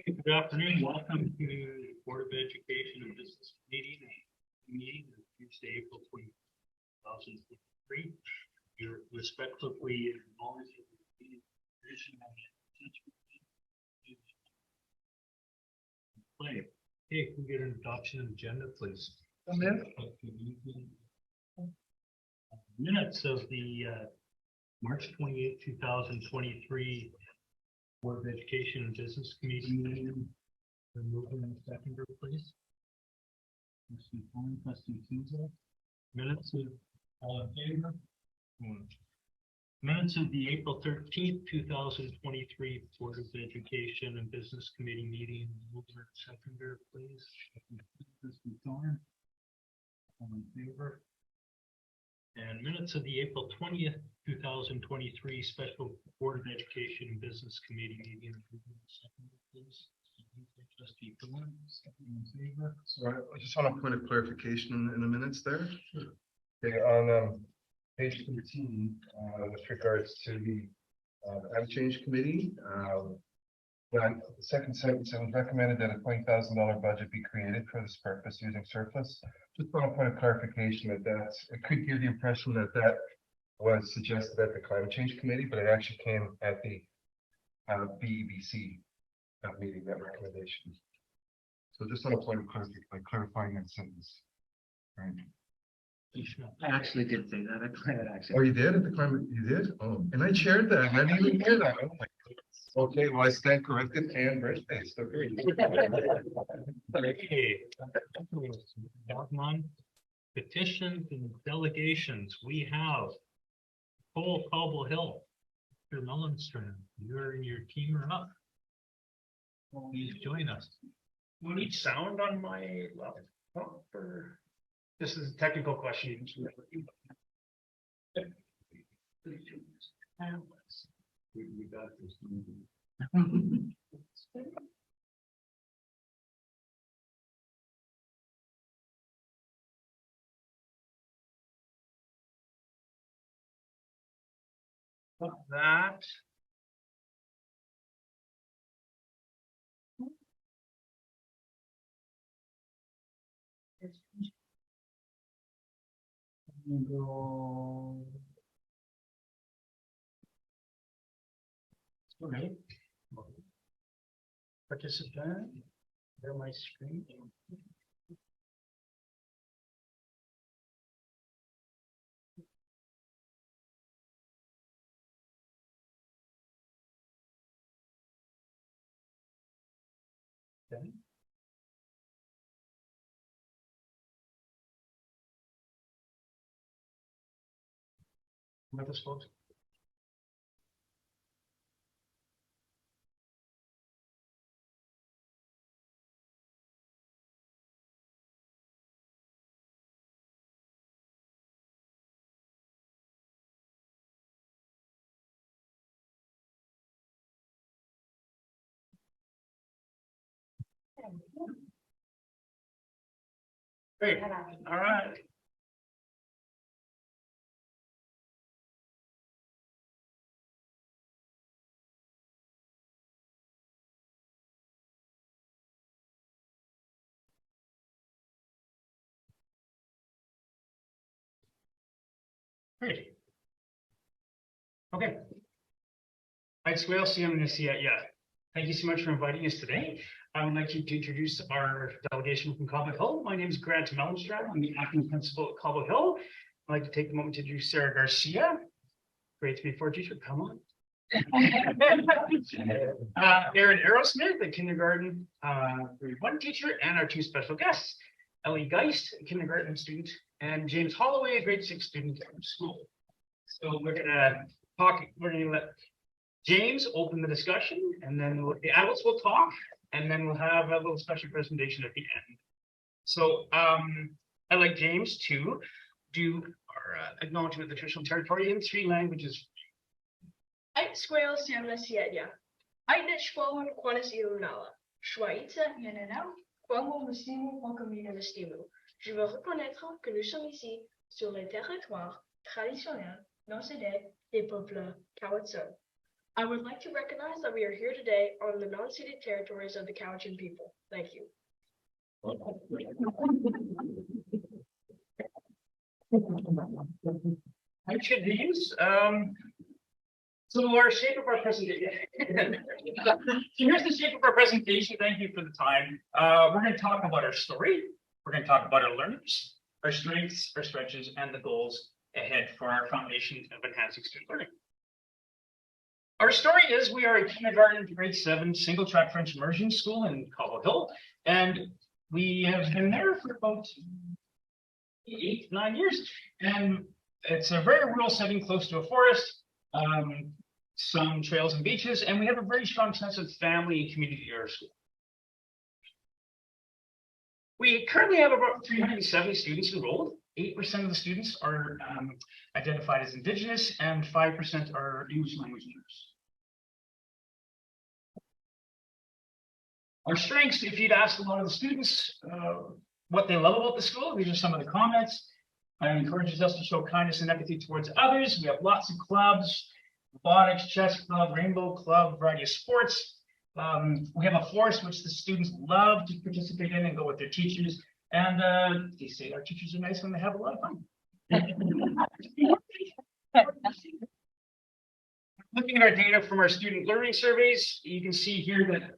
Good afternoon. Welcome to the Board of Education and Business meeting on Tuesday, April 2023. You're respectfully acknowledged that the meeting tradition and play. Hey, can we get an adoption agenda, please? Minutes of the March 28, 2023 Board of Education and Business Committee meeting. Moving and seconder, please. Trustee Fong, Trustee Kiesel. Minutes of all in favor. Minutes of the April 13th, 2023 Board of Education and Business Committee meeting. Moving and seconder, please. Trustee Thorne. All in favor. And minutes of the April 20th, 2023 Special Board of Education and Business Committee meeting. Please. Trustee Thorne, in favor. So I just want to put a clarification in the minutes there. Okay, on page 13, with regards to the climate change committee, the second sentence, it was recommended that a $20,000 budget be created for this purpose using surplus. Just want to point a clarification that it could give the impression that that was suggested at the climate change committee, but it actually came at the BEBC meeting, that recommendation. So just on a point of clarifying that sentence. Right. I actually did say that. Oh, you did at the climate? You did? Oh, and I shared that. I didn't even hear that. Oh my goodness. Okay, well, I stand corrected and birthday. So great. Okay. Petitions and delegations. We have Cobble Hill. Mr. Mellenstrom, you and your team are up. Please join us. You need sound on my laptop, or this is a technical question. We got this. That. Go. All right. Participant. Share my screen. Okay. With us, folks. Great. All right. Great. Okay. I'd swale see I'm going to see it. Yeah. Thank you so much for inviting us today. I would like to introduce our delegation from Cobble Hill. My name is Grant Mellenstrom. I'm the acting principal at Cobble Hill. I'd like to take the moment to introduce Sarah Garcia. Grade 3-4 teacher. Come on. Erin Aerosmith, a kindergarten grade 1 teacher, and our 2 special guests, Ellie Geist, a kindergarten student, and James Holloway, a grade 6 student from school. So we're gonna let James open the discussion, and then the adults will talk, and then we'll have a little special presentation at the end. So I'd like James to do our acknowledgement of the traditional territory in 3 languages. Ait squeal siam la siedia. Ait net schwalm qualis ilunala. Schweitza yanenau. Quamo mustimu quacamina mustimu. Je veux reconnaître que nous sommes ici sur les territoires traditionnels non cédés des peuples Kawatso. I would like to recognize that we are here today on the non-ceded territories of the Cowichan people. Thank you. Should these, so our shape of our presentation. So here's the shape of our presentation. Thank you for the time. We're going to talk about our story. We're going to talk about our learners, our strengths, our stretches, and the goals ahead for our foundation of enhancing student learning. Our story is we are a kindergarten to grade 7 single track French immersion school in Cobble Hill, and we have been there for about 8-9 years, and it's a very rural setting close to a forest, some trails and beaches, and we have a very strong sense of family and community at our school. We currently have about 370 students enrolled. 8% of the students are identified as Indigenous, and 5% are English language learners. Our strengths, if you'd asked a lot of the students what they love about the school, these are some of the comments. It encourages us to show kindness and empathy towards others. We have lots of clubs, robotics, chess club, rainbow club, variety of sports. We have a forest which the students love to participate in and go with their teachers. And they say our teachers are nice when they have a lot of fun. Looking at our data from our student learning surveys, you can see here that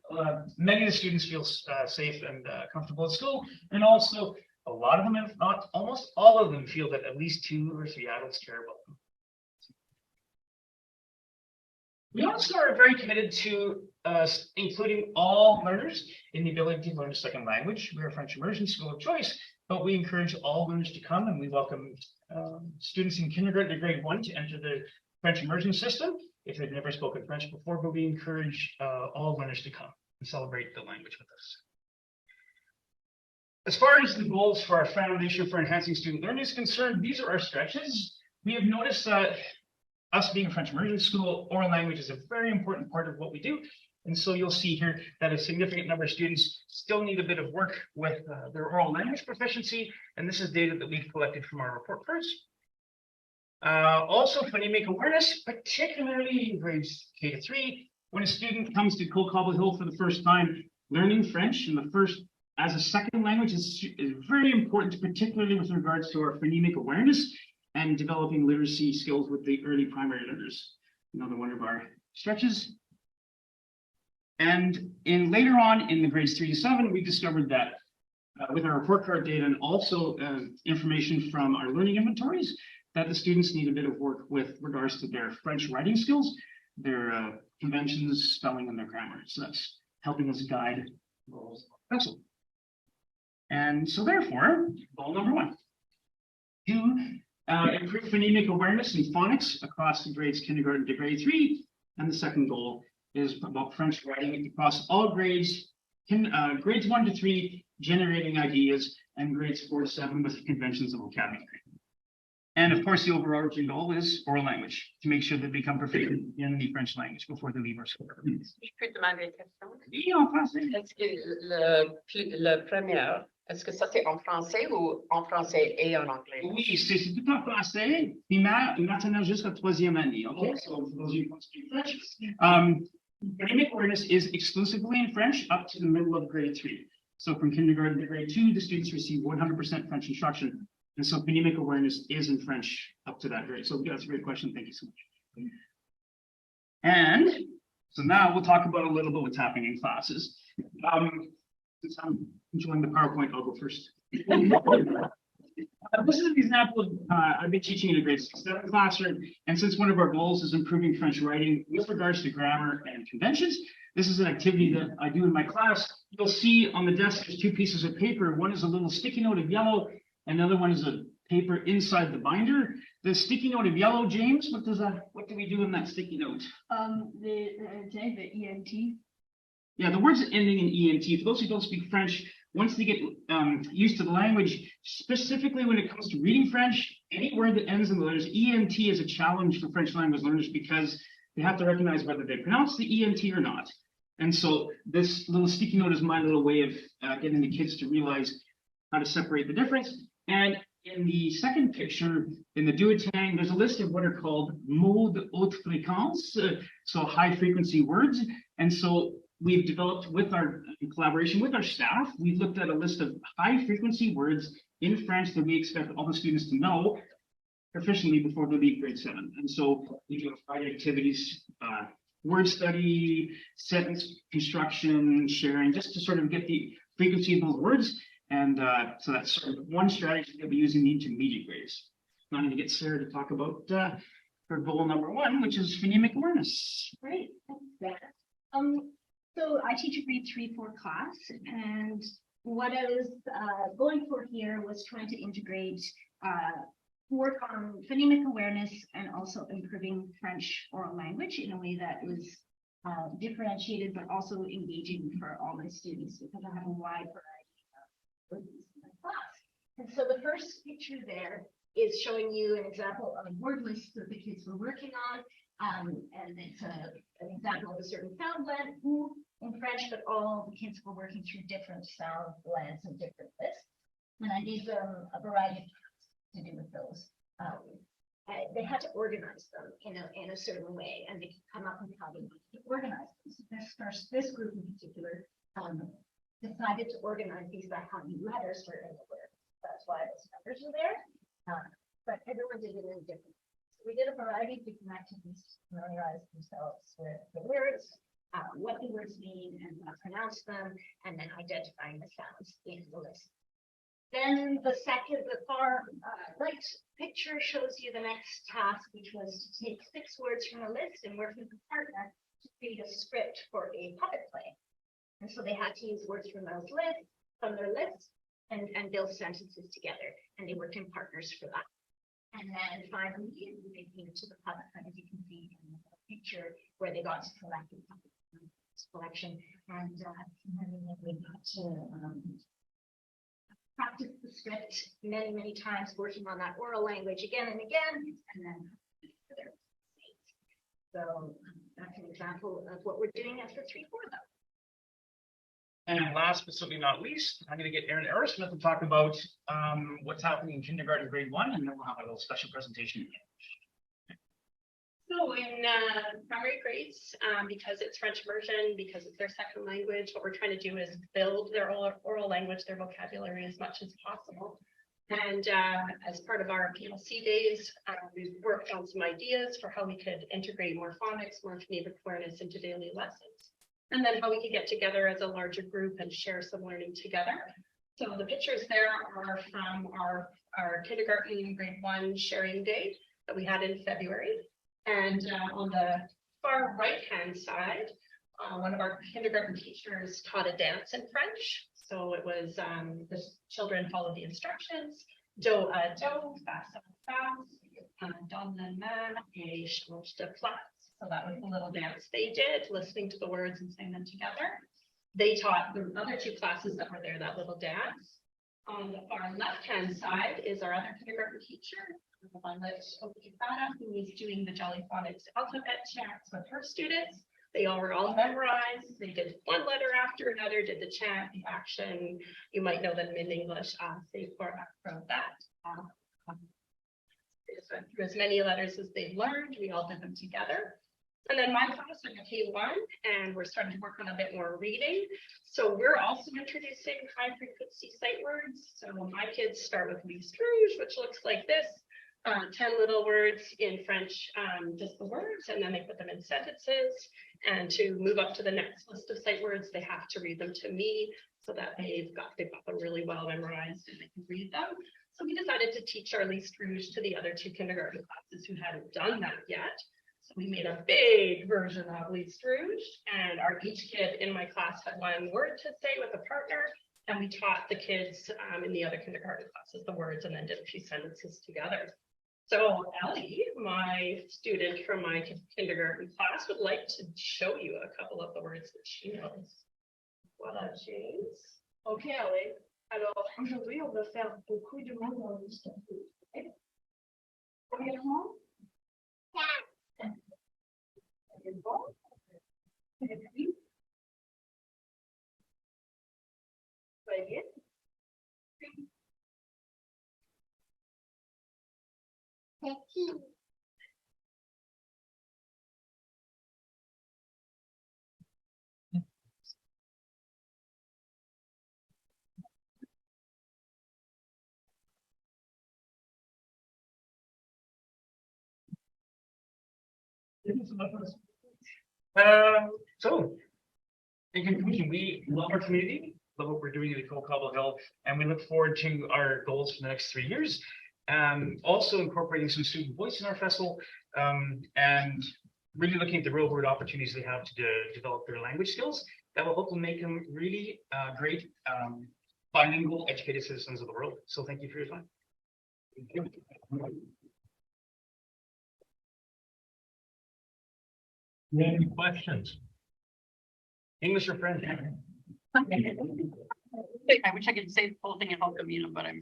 many of the students feel safe and comfortable at school. And also a lot of them, if not almost all of them, feel that at least 2 or 3 adults care about them. We also are very committed to including all learners in the ability to learn a second language. We're a French immersion school of choice, but we encourage all learners to come, and we welcome students in kindergarten to grade 1 to enter the French immersion system if they've never spoken French before, but we encourage all learners to come and celebrate the language with us. As far as the goals for our foundation for enhancing student learning is concerned, these are our stretches. We have noticed that us being a French immersion school, oral language is a very important part of what we do. And so you'll see here that a significant number of students still need a bit of work with their oral language proficiency. And this is data that we've collected from our report cards. Also, phonemic awareness, particularly in grades K-3, when a student comes to Cobble Hill for the first time, learning French as a second language is very important, particularly with regards to our phonemic awareness and developing literacy skills with the early primary learners. Another one of our stretches. And later on in the grades 3 to 7, we discovered that with our report card data and also information from our learning inventories, that the students need a bit of work with regards to their French writing skills, their conventions, spelling, and their grammar. So that's helping us guide goals. Excellent. And so therefore, goal number 1, to improve phonemic awareness and phonics across the grades kindergarten to grade 3. And the second goal is about French writing across all grades, grades 1 to 3, generating ideas, and grades 4 to 7 with conventions and vocabulary. And of course, the overarching goal is oral language, to make sure they become proficient in the French language before they leave our school. Je peux demander une question? Oui, en français. Est-ce que le premier, est-ce que ça c'est en français ou en français et en anglais? Oui, c'est tout en français, primaire et maintenant jusqu'à 3e année. Okay, so for those of you who want to speak French, phonemic awareness is exclusively in French up to the middle of grade 3. So from kindergarten to grade 2, the students receive 100% French instruction. And so phonemic awareness is in French up to that grade. So that's a great question. Thank you so much. And so now we'll talk about a little bit what's happening in classes. Since I'm enjoying the PowerPoint, I'll go first. This is an example of, I've been teaching in a grade 6-7 classroom, and since one of our goals is improving French writing with regards to grammar and conventions, this is an activity that I do in my class. You'll see on the desk, there's 2 pieces of paper. One is a little sticky note of yellow, another one is a paper inside the binder. The sticky note of yellow, James, what do we do in that sticky note? The ENT. Yeah, the words ending in ENT, for those who don't speak French, once they get used to the language, specifically when it comes to reading French, any word that ends in the letters ENT is a challenge for French language learners because they have to recognize whether they pronounce the ENT or not. And so this little sticky note is my little way of getting the kids to realize how to separate the difference. And In the second picture, in the duotang, there's a list of what are called mots de haute fréquence, so high frequency words. And so we've developed in collaboration with our staff, we've looked at a list of high frequency words in French that we expect all the students to know proficiently before they leave grade 7. And so we do a variety of activities, word study, sentence construction, sharing, just to sort of get the frequency of those words. And so that's sort of one strategy that we use in the intermediate grades. Now I'm going to get Sarah to talk about her goal number 1, which is phonemic awareness. Great, thanks, Sarah. So I teach a grade 3-4 class, and what I was going for here was trying to integrate work on phonemic awareness and also improving French oral language in a way that was differentiated but also engaging for all my students, because I have a wide variety of words in my class. And so the first picture there is showing you an example of a word list that the kids were working on. And it's an example of a certain sound blend in French, but all the kids were working through different sound blends and different lists. And I gave them a variety of tasks to do with those. They had to organize them in a certain way, and they could come up with how they wanted to organize them. So this group in particular decided to organize these by how many letters were in the word. That's why those numbers are there. But everyone did it in different ways. We did a variety of different activities to familiarize themselves with the words, what the words mean, and how to pronounce them, and then identifying the sounds in the list. Then the far right picture shows you the next task, which was to take 6 words from a list and work with a partner to create a script for a puppet play. And so they had to use words from their list, and build sentences together, and they worked in partners for that. And then finally, they came to the puppet, as you can see in the picture, where they got to collect the puppet collection, and then we got to practice the script many, many times, working on that oral language again and again, and then so that's an example of what we're doing after 3-4 though. And last but certainly not least, I'm going to get Erin Aerosmith to talk about what's happening in kindergarten grade 1, and then we'll have a little special presentation. So in primary grades, because it's French immersion, because it's their second language, what we're trying to do is build their oral language, their vocabulary as much as possible. And as part of our PLC days, we've worked on some ideas for how we could integrate more phonics, more phonemic awareness into daily lessons. And then how we could get together as a larger group and share some learning together. So the pictures there are from our kindergarten grade 1 sharing day that we had in February. And on the far right-hand side, one of our kindergarten teachers taught a dance in French. So it was the children followed the instructions. Do à do, face à face, donne la main et change de place. So that was the little dance they did, listening to the words and saying them together. They taught the other 2 classes that were there that little dance. On the far left-hand side is our other kindergarten teacher, Violet Okifara, who is doing the Jolly Phonics alphabet chants with her students. They were all memorized. They did one letter after another, did the chant, the action. You might know them in English, say for from that. Through as many letters as they learned, we all did them together. And then my class is K1, and we're starting to work on a bit more reading. So we're also introducing high frequency sight words. So my kids start with Lise Rouge, which looks like this. 10 little words in French, just the words, and then they put them in sentences. And to move up to the next list of sight words, they have to read them to me so that they've got them really well memorized and they can read them. So we decided to teach our Lise Rouge to the other 2 kindergarten classes who hadn't done that yet. So we made a big version of Lise Rouge, and each kid in my class had one word to say with a partner, and we taught the kids in the other kindergarten classes the words and then did a few sentences together. So Ellie, my student from my kindergarten class, would like to show you a couple of the words that she knows. Voilà, James. Ok, Ellie. Alors, aujourd'hui, on va faire beaucoup de mots dans l'histoire. Premièrement, bon. Et puis, très bien. So, in conclusion, we love our community, love what we're doing at Cobble Hill, and we look forward to our goals for the next 3 years. Also incorporating some student voice in our festival, and really looking at the real world opportunities they have to develop their language skills that will hopefully make them really great bilingual educated citizens of the world. So thank you for your time. Any questions? English or French? I wish I could say the whole thing in Hokamina, but I'm.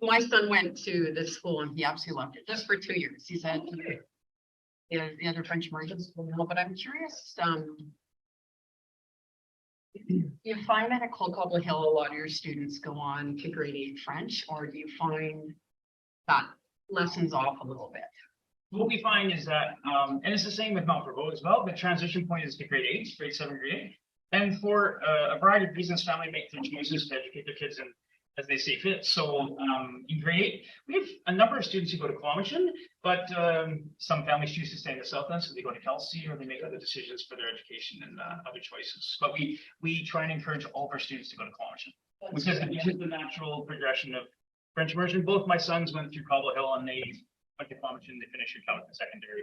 My son went to this school and he absolutely loved it, just for 2 years. He said the other French immersion school, but I'm curious, you find that at Cobble Hill, a lot of your students go on to grade 8 French, or do you find that lessons off a little bit? What we find is that, and it's the same with Mount Verbo as well, the transition point is to grade 8, grade 7, grade 8. And for a variety of reasons, family make their choices to educate their kids as they see fit. So in grade 8, we have a number of students who go to Clomicon, but some families choose to stay in the South End, so they go to Kelsey, or they make other decisions for their education and other choices. But we try and encourage all of our students to go to Clomicon, which is the natural progression of French immersion. Both my sons went through Cobble Hill, and they went to Clomicon, they finished your Calvin secondary.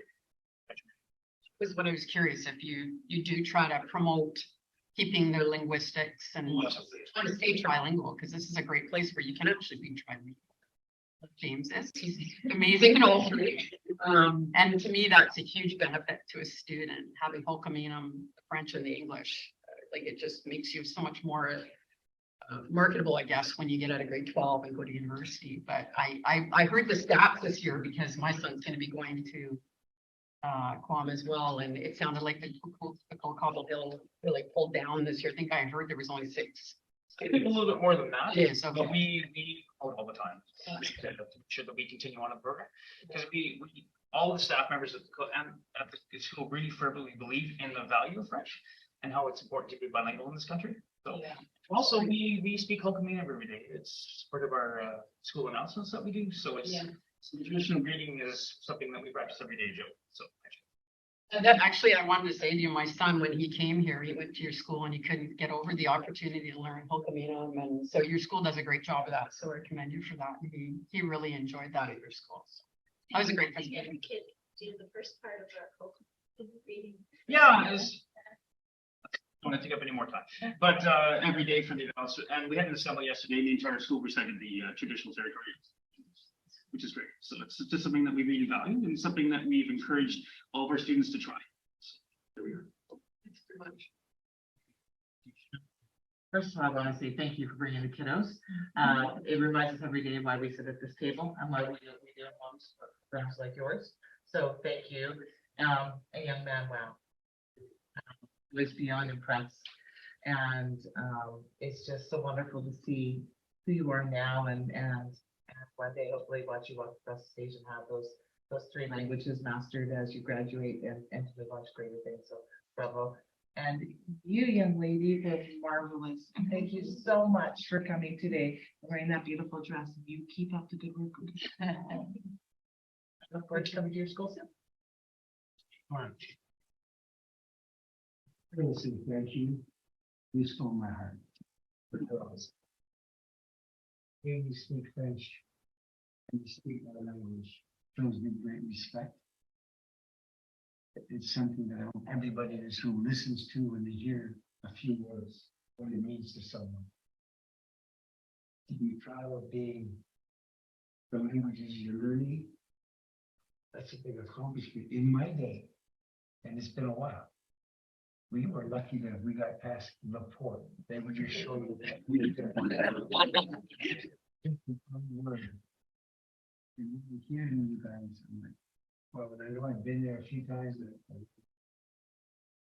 Was what I was curious, if you do try to promote keeping their linguistics and trying to stay trilingual, because this is a great place where you can actually be trilingual. James is, he's amazing in all three. And to me, that's a huge benefit to a student, having Hokamina, the French and the English. Like, it just makes you so much more marketable, I guess, when you get out of grade 12 and go to university. But I heard the stats this year because my son's going to be going to Quam as well, and it sounded like the Cobble Hill really pulled down this year. I think I heard there was only 6. I think a little bit more than that. Yes, okay. But we all the time to make sure that we continue on the program, because we all the staff members at the school really firmly believe in the value of French and how it's important to be bilingual in this country. So also we speak Hokamina every day. It's part of our school announcements that we do. So it's traditional greeting is something that we practice every day, Joe. So and then actually, I wanted to say to you, my son, when he came here, he went to your school and he couldn't get over the opportunity to learn Hokamina, and so your school does a great job of that. So I commend you for that. He really enjoyed that at your school. So that was a great presentation. Kid do the first part of our reading. yeah, I don't want to take up any more time, but every day for the analysis, and we had an assembly yesterday. The entire school recited the traditional territory, which is great. So it's just something that we really value and something that we've encouraged all of our students to try. So there we are. Thanks very much. First of all, I want to say thank you for bringing the kiddos. It reminds us every day why we sit at this table and why we do homes for friends like yours. So thank you. A young man, wow. Was beyond impressed. And it's just so wonderful to see who you are now, and one day hopefully watch you walk across the stage and have those 3 languages mastered as you graduate and to move on to greater things. So bravo. And you, young lady, were marvelous. Thank you so much for coming today, wearing that beautiful dress. You keep up the good work. I look forward to coming to your school soon. I will say thank you. You stole my heart. Because when you speak French and you speak my language, shows me great respect. It's something that I hope everybody in this room listens to when they hear a few words, what it means to someone. To be proud of being the languages you're learning, that's a big accomplishment in my day. And it's been a while. We were lucky that we got past Laporte. They would just show you that. We could hearing you guys, I'm like, well, I know I've been there a few times.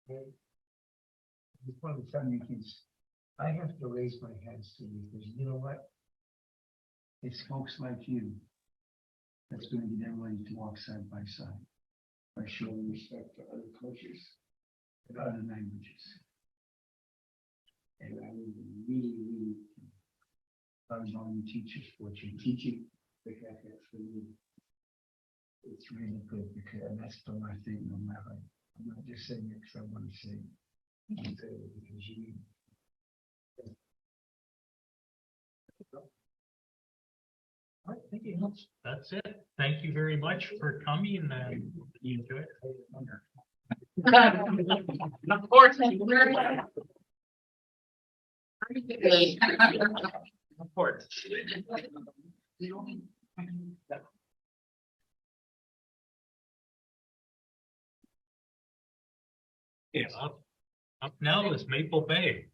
It's one of the funny things. I have to raise my hands to you because you know what? It's folks like you that's going to get everybody to walk side by side by showing respect to other cultures and other languages. And I would really proud of all you teachers for what you're teaching. Because that's for me. It's really good because that's the last thing no matter. I'm not just saying it because I want to say it. I'm saying it because you. All right, thank you. That's it. Thank you very much for coming and you enjoy it. Of course. Of course. Yeah, up now is Maple Bay.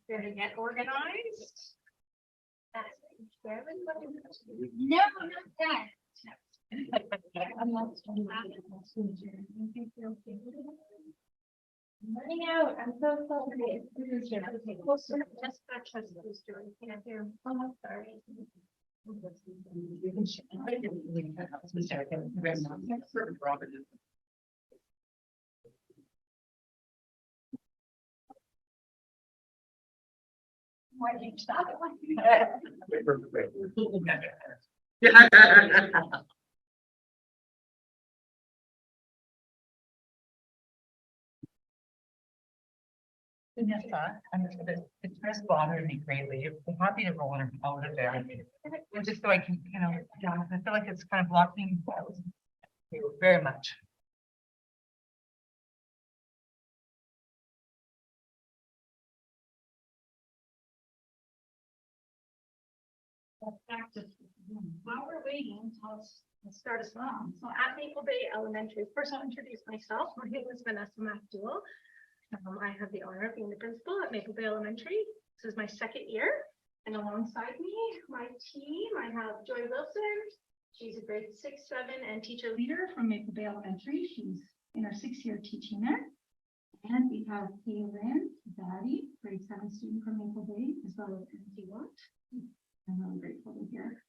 Gonna get organized. No, not that. I'm running out. I'm so sorry. Okay, closer. Just not trust who's doing. Can't do. Oh, I'm sorry. Why did you stop it? Vanessa, it's just bothering me greatly. I'm happy to roll her out of there. And just so I can, I feel like it's kind of blocking. Thank you very much. While we're waiting, I'll start us off. So at Maple Bay Elementary, first I'll introduce myself. My name is Vanessa McDowell. I have the honor of being the principal at Maple Bay Elementary. This is my second year. And alongside me, my team, I have Joy Wilson. She's a grade 6, 7, and teacher leader from Maple Bay Elementary. She's in her 6th year teaching there. And we have Kaylin Daddy, grade 7 student from Maple Bay, as well as MC Watt. I'm really grateful to hear.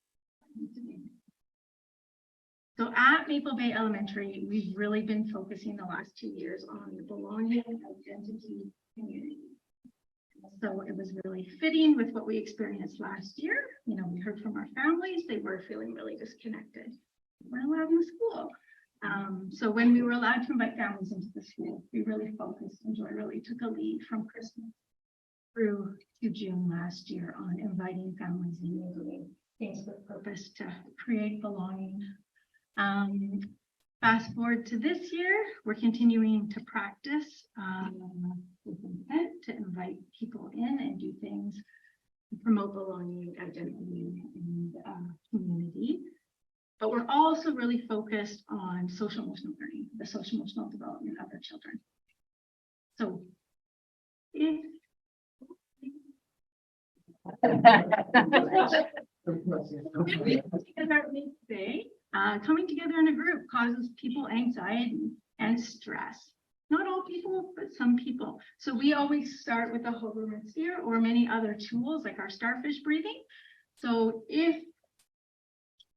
So at Maple Bay Elementary, we've really been focusing the last 2 years on the belonging, identity, community. So it was really fitting with what we experienced last year. We heard from our families, they were feeling really disconnected. We're allowed in the school. So when we were allowed to invite families into the school, we really focused, and Joy really took a lead from Christmas through to June last year on inviting families in and doing things with purpose to create belonging. Fast forward to this year, we're continuing to practice with intent to invite people in and do things to promote belonging, identity, and community. But we're also really focused on social emotional learning, the social emotional development of our children. So if coming together in a group causes people anxiety and stress. Not all people, but some people. So we always start with a Hoberman sphere or many other tools like our starfish breathing. So if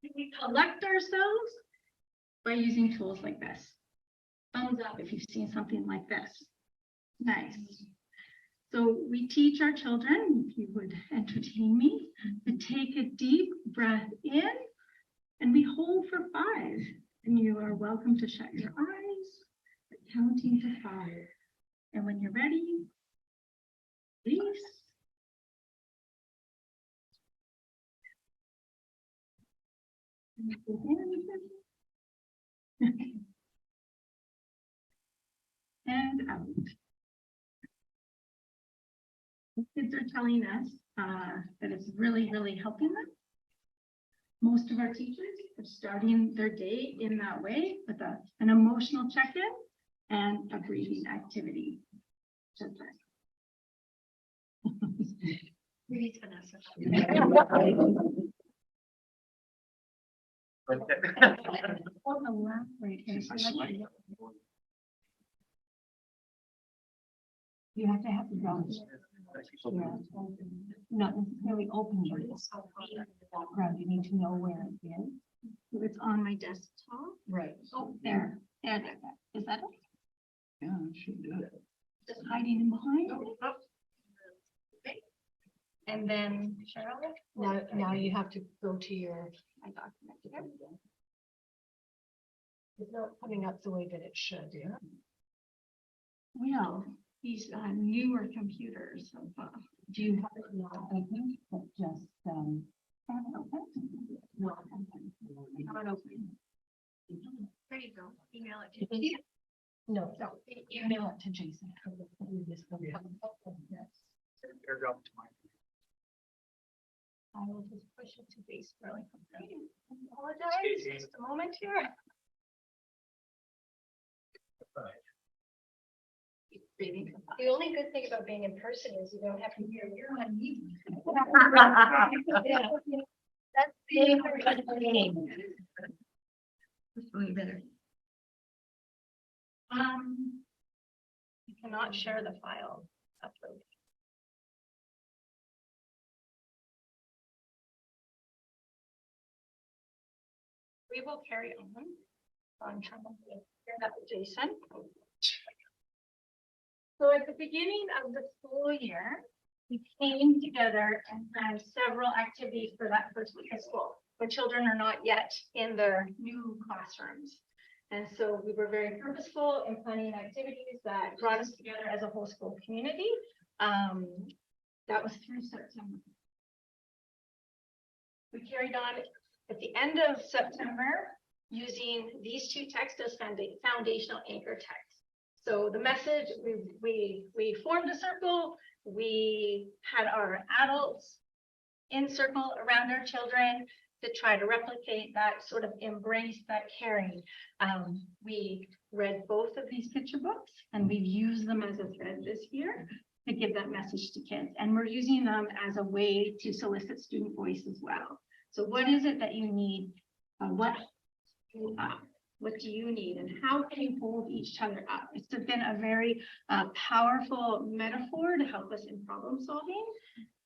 we collect ourselves by using tools like this. Thumbs up if you've seen something like this. Nice. So we teach our children, if you would entertain me, to take a deep breath in and we hold for 5. And you are welcome to shut your eyes, counting to 5. And when you're ready, release. And out. Kids are telling us that it's really, really helping them. Most of our teachers are starting their day in that way with an emotional check-in and a breathing activity. Breathe, Vanessa. On the left right here. You have to have the ground. Not necessarily open your background, you need to know where it is. It's on my desktop. Right. Oh, there, there. Is that it? Yeah, it should do it. Just hiding in behind? And then Cheryl, Now you have to go to your document. It's not coming up the way that it should, yeah? Well, these newer computers, do you have it now open, but just, have it open? No. Have it open. There you go. Email it to me. No, email it to Jason. Airdrop to mine. I will just push it to base really quickly. Apologize, just a moment here. The only good thing about being in person is you don't have to hear your own meeting. That's really better. You cannot share the file upload. We will carry on. I'm trying to share that with Jason. So at the beginning of the school year, we came together and planned several activities for that first week of school, when children are not yet in their new classrooms. And so we were very purposeful in planning activities that brought us together as a whole school community. That was through September. We carried on at the end of September using these two texts as foundational anchor texts. So the message, we formed a circle, we had our adults in circle around our children to try to replicate that sort of embrace, that caring. We read both of these picture books and we've used them as a thread this year to give that message to kids. And we're using them as a way to solicit student voice as well. So what is it that you need? What do you need and how can you hold each other up? It's been a very powerful metaphor to help us in problem solving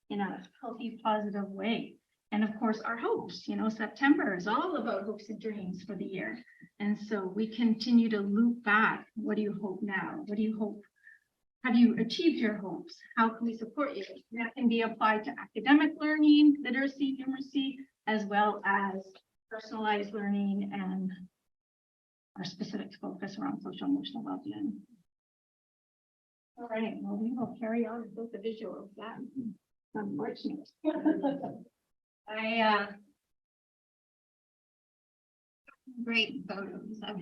in a healthy, positive way. And of course, our hopes, September is all about hopes and dreams for the year. And so we continue to loop back. What do you hope now? What do you hope? Have you achieved your hopes? How can we support you? That can be applied to academic learning, literacy, numeracy, as well as personalized learning and our specific focus around social emotional well-being. All right, well, we will carry on with the visuals. That's unfortunate. Great photos. I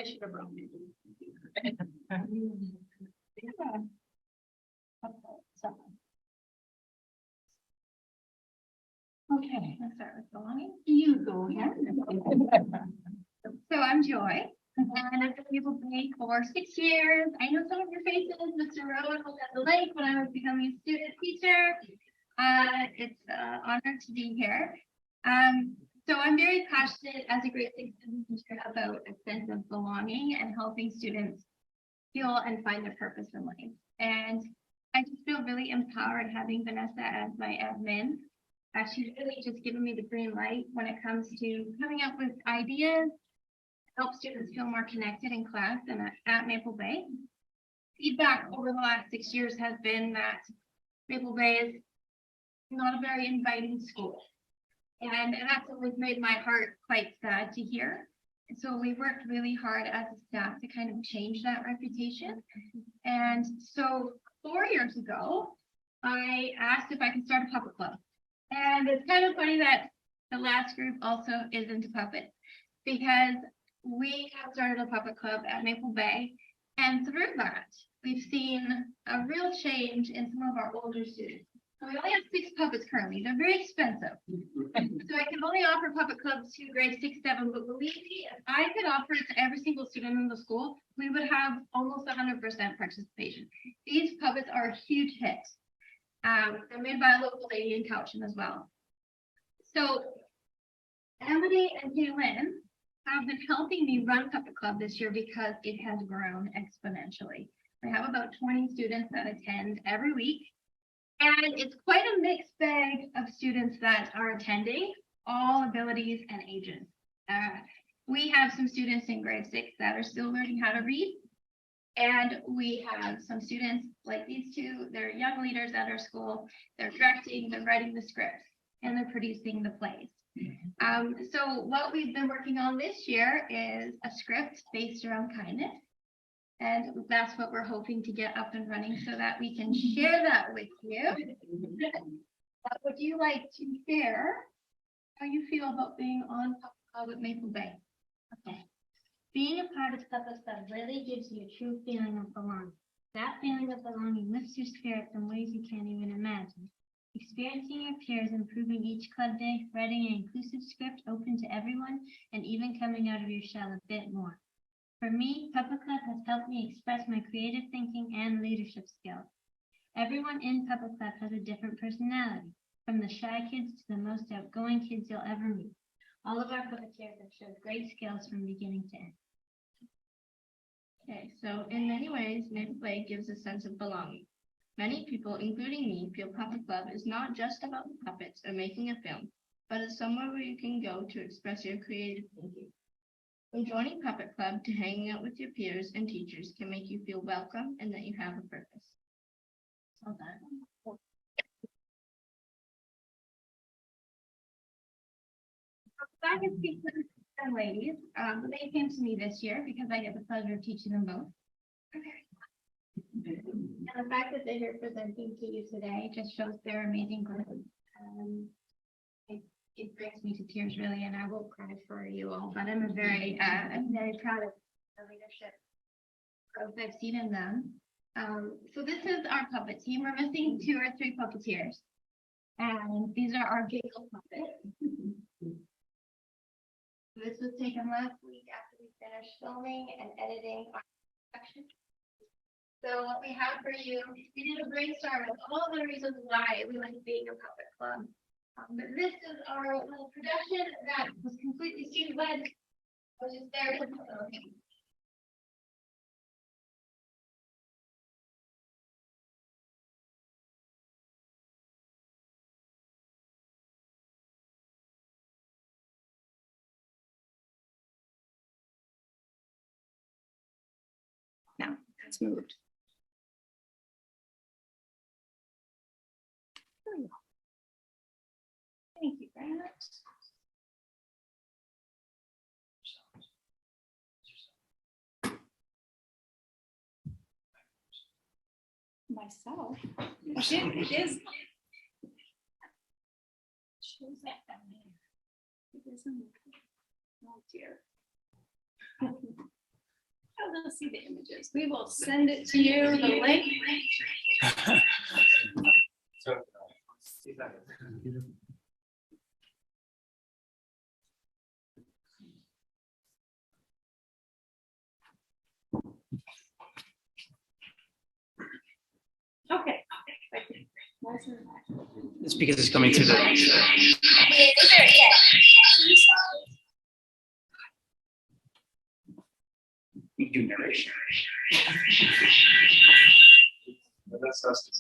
should have brought me. Okay, let's start with belonging. You go ahead. So I'm Joy, and I've been able to make for 6 years. I know some of your faces, Mr. Rowan was at the lake when I was becoming a student teacher. It's an honor to be here. So I'm very passionate as a grade 6 teacher about a sense of belonging and helping students feel and find their purpose in life. And I just feel really empowered having Vanessa as my admin. She's really just given me the green light when it comes to coming up with ideas, help students feel more connected in class and at Maple Bay. Feedback over the last 6 years has been that Maple Bay is not a very inviting school. And that's always made my heart quite sad to hear. And so we worked really hard as a staff to kind of change that reputation. And so 4 years ago, I asked if I could start a puppet club. And it's kind of funny that the last group also is into puppets because we have started a puppet club at Maple Bay. And through that, we've seen a real change in some of our older students. So we only have 6 puppets currently. They're very expensive. So I can only offer puppet clubs to grade 6, 7, but believe me, if I could offer it to every single student in the school, we would have almost 100% participation. These puppets are a huge hit. They're made by a local lady in Cowichan as well. So Emily and Kaylin have been helping me run Puppet Club this year because it has grown exponentially. I have about 20 students that attend every week. And it's quite a mixed bag of students that are attending, all abilities and ages. We have some students in grade 6 that are still learning how to read. And we have some students like these two, they're young leaders at our school. They're directing, they're writing the scripts, and they're producing the plays. So what we've been working on this year is a script based around kindness. And that's what we're hoping to get up and running so that we can share that with you. Would you like to share how you feel about being on Puppet Club at Maple Bay? Okay. Being a part of Puppet Club really gives you a true feeling of belonging. That feeling of belonging lifts your spirits in ways you can't even imagine. Experiencing your peers, improving each club day, writing an inclusive script open to everyone, and even coming out of your shell a bit more. For me, Puppet Club has helped me express my creative thinking and leadership skills. Everyone in Puppet Club has a different personality, from the shy kids to the most outgoing kids you'll ever meet. All of our puppeteers have showed great skills from beginning to end. Okay, so in many ways, Maple Bay gives a sense of belonging. Many people, including me, feel Puppet Club is not just about the puppets or making a film, but it's somewhere where you can go to express your creative thinking. From joining Puppet Club to hanging out with your peers and teachers can make you feel welcome and that you have a purpose. Well done. I can speak to the young ladies. They came to me this year because I get the pleasure of teaching them both. And the fact that they're here presenting to you today just shows their amazing growth. It brings me to tears really, and I will cry for you all, but I'm very proud of the leadership growth I've seen in them. So this is our puppet team. We're missing 2 or 3 puppeteers. And these are our giggle puppets. This was taken last week after we finished filming and editing our section. So what we have for you, we did a brainstorm of all the reasons why we like being a puppet club. But this is our little production that was completely student-led, which is very important. Now, it's moved. There we go. Thank you very much. Myself. It is. Shows that down there. It isn't. Oh dear. Oh, they'll see the images. We will send it to you, the link. Okay. It's because it's coming to the. You do narration. That's us.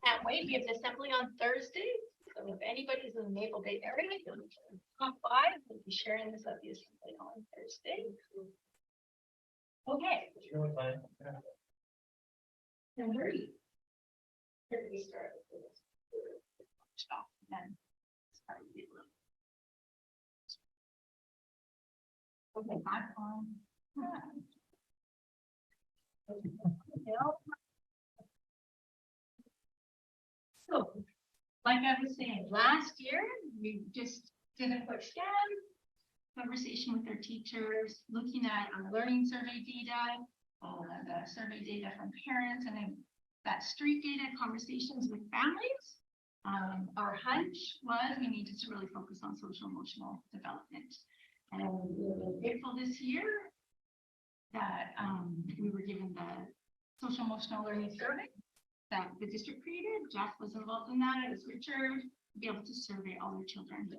Can't wait. We have an assembly on Thursday. So if anybody's in the Maple Bay area, you'll come by. We'll be sharing this at the assembly on Thursday. Okay. Number 8. Here we start. Okay, back on. So, like I was saying, last year, we just did a quick scan, conversation with our teachers, looking at our learning survey data, the survey data from parents, and then that street data conversations with families. Our hunch was we needed to really focus on social emotional development. And we were grateful this year that we were given the social emotional learning survey that the district created. Jeff was involved in that, as Richard, to be able to survey all their children.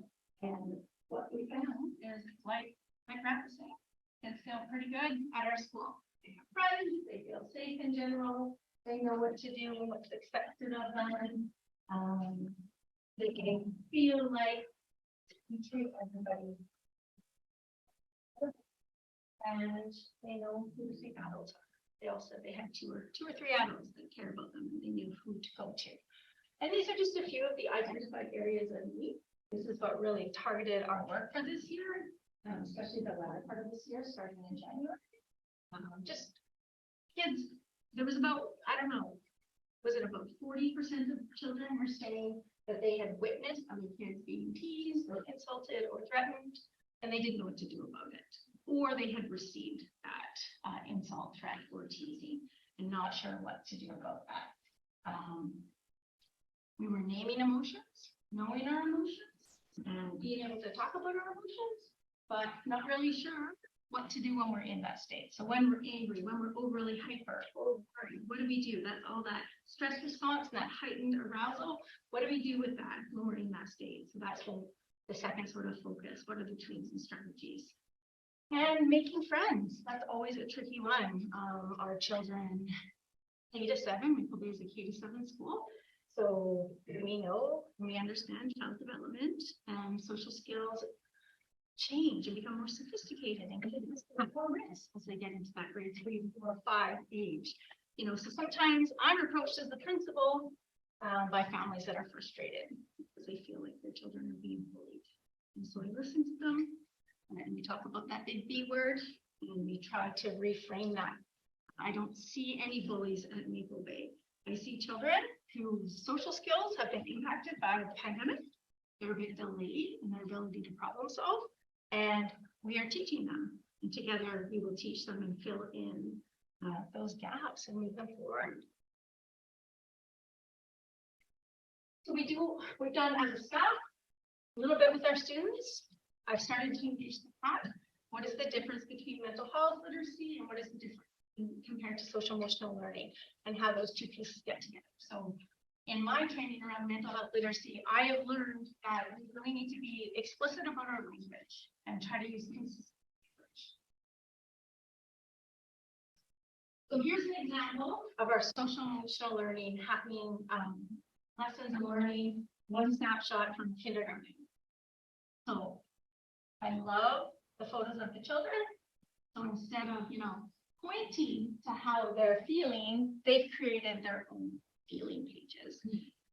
And what we found is like Matt was saying, kids feel pretty good at our school. They have friends, they feel safe in general, they know what to do and what's expected of them. They can feel like we treat everybody. And they know who the adults are. They also, they had two or three adults that care about them and they knew who to go to. And these are just a few of the identified areas of need. This is what really targeted our work for this year, especially the latter part of this year, starting in January. Just kids, there was about, I don't know, was it about 40% of children were saying that they had witnessed other kids being teased or insulted or threatened, and they didn't know what to do about it. Or they had received that insult, threat, or teasing, and not sure what to do about that. We were naming emotions, knowing our emotions, and being able to talk about our emotions, but not really sure what to do when we're in that state. So when we're angry, when we're overly hyper, or worried, what do we do? That's all that stress response, that heightened arousal. What do we do with that when we're in that state? So that's when the second sort of focus. What are the tools and strategies? And making friends. That's always a tricky one. Our children, K to 7, we believe is a K to 7 school. So we know, we understand child development and social skills change and become more sophisticated and have more risk as they get into that grade 3, 4, 5 age. You know, so sometimes I'm approached as the principal by families that are frustrated because they feel like their children are being bullied. And so I listen to them and we talk about that big B word and we try to reframe that. I don't see any bullies at Maple Bay. I see children whose social skills have been impacted by the pandemic. They're a bit delayed in their ability to problem solve. And we are teaching them, and together we will teach them and fill in those gaps and move them forward. So we've done as a staff, a little bit with our students. I've started to engage the thought. What is the difference between mental health literacy and what is the difference compared to social emotional learning, and how those two pieces get together? So in my training around mental health literacy, I have learned that we really need to be explicit about our language and try to use consistent language. So here's an example of our social emotional learning happening, lessons and learning, one snapshot from kindergarten. So I love the photos of the children. So instead of, pointing to how they're feeling, they've created their own feeling pages.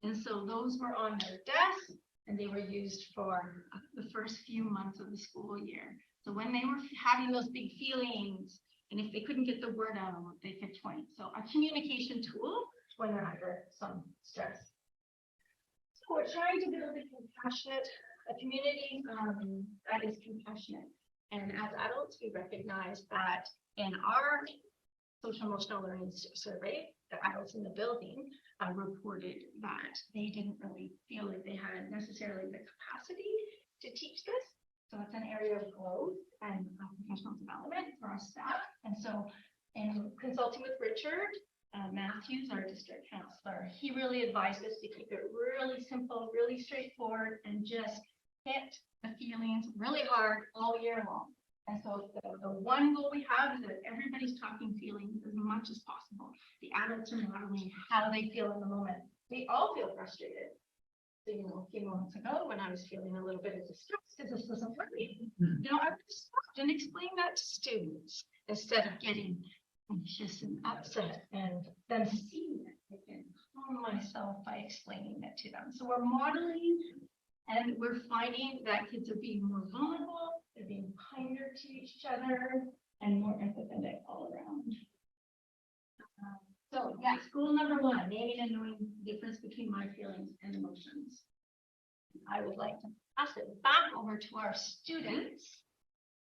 And so those were on their desk and they were used for the first few months of the school year. So when they were having those big feelings, and if they couldn't get the word out, they could point. So a communication tool when they're under some stress. So we're trying to build a community that is compassionate. And as adults, we recognize that in our social emotional learning survey, the adults in the building reported that they didn't really feel like they had necessarily the capacity to teach this. So it's an area of growth and professional development for our staff. And so in consulting with Richard Matthews, our district counselor, he really advised us to keep it really simple, really straightforward, and just hit the feelings really hard all year long. And so the one goal we have is that everybody's talking feelings as much as possible. The adults are modeling how they feel in the moment. We all feel frustrated. So, a few moments ago when I was feeling a little bit of distress because this wasn't working, I would stop and explain that to students instead of getting anxious and upset and then seeing it. I can calm myself by explaining it to them. So we're modeling. And we're finding that kids are being more vulnerable, they're being kinder to each other, and more empathetic all around. So yeah, school number 1, naming and knowing the difference between my feelings and emotions. I would like to pass it back over to our students.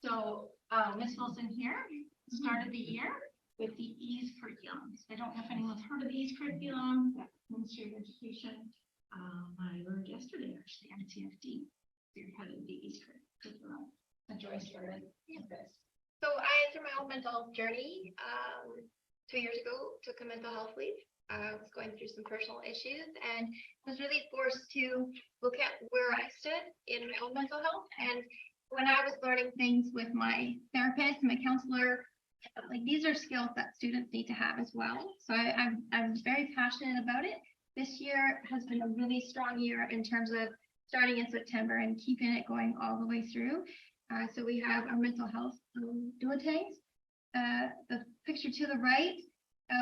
So Ms. Wilson here started the year with the EASE curriculum. I don't know if anyone's heard of the EASE curriculum, that's Ministry of Education. I learned yesterday actually on CFD, spearheaded the EASE curriculum. Joy started this. So I, through my own mental health journey, 2 years ago, took a mental health leave. I was going through some personal issues and was really forced to look at where I stood in my own mental health. And when I was learning things with my therapist and my counselor, like these are skills that students need to have as well. So I'm very passionate about it. This year has been a really strong year in terms of starting in September and keeping it going all the way through. So we have our mental health dilettantes. The picture to the right,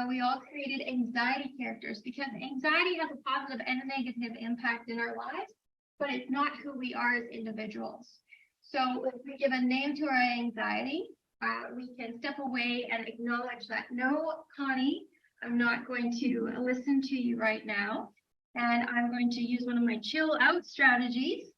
we all created anxiety characters because anxiety has a positive and a negative impact in our lives, but it's not who we are as individuals. So if we give a name to our anxiety, we can step away and acknowledge that, no, Connie, I'm not going to listen to you right now. And I'm going to use one of my chill out strategies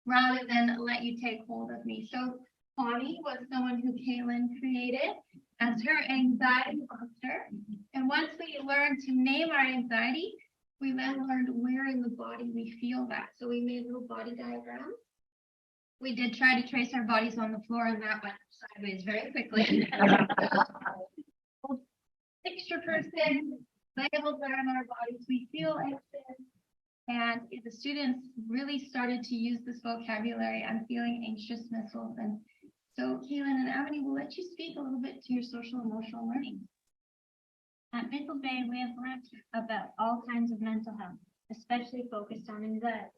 rather than let you take hold of me. So Connie was someone who Kaylin created as her anxiety monster. And once we learned to name our anxiety, we then learned where in the body we feel that. So we made little body diagrams. We did try to trace our bodies on the floor, and that went sideways very quickly. Picture person, labels are in our bodies. We feel anxious. And if the students really started to use this vocabulary, I'm feeling anxious missiles. And so Kaylin and Avani will let you speak a little bit to your social emotional learning. At Maple Bay, we have learned about all kinds of mental health, especially focused on anxiety.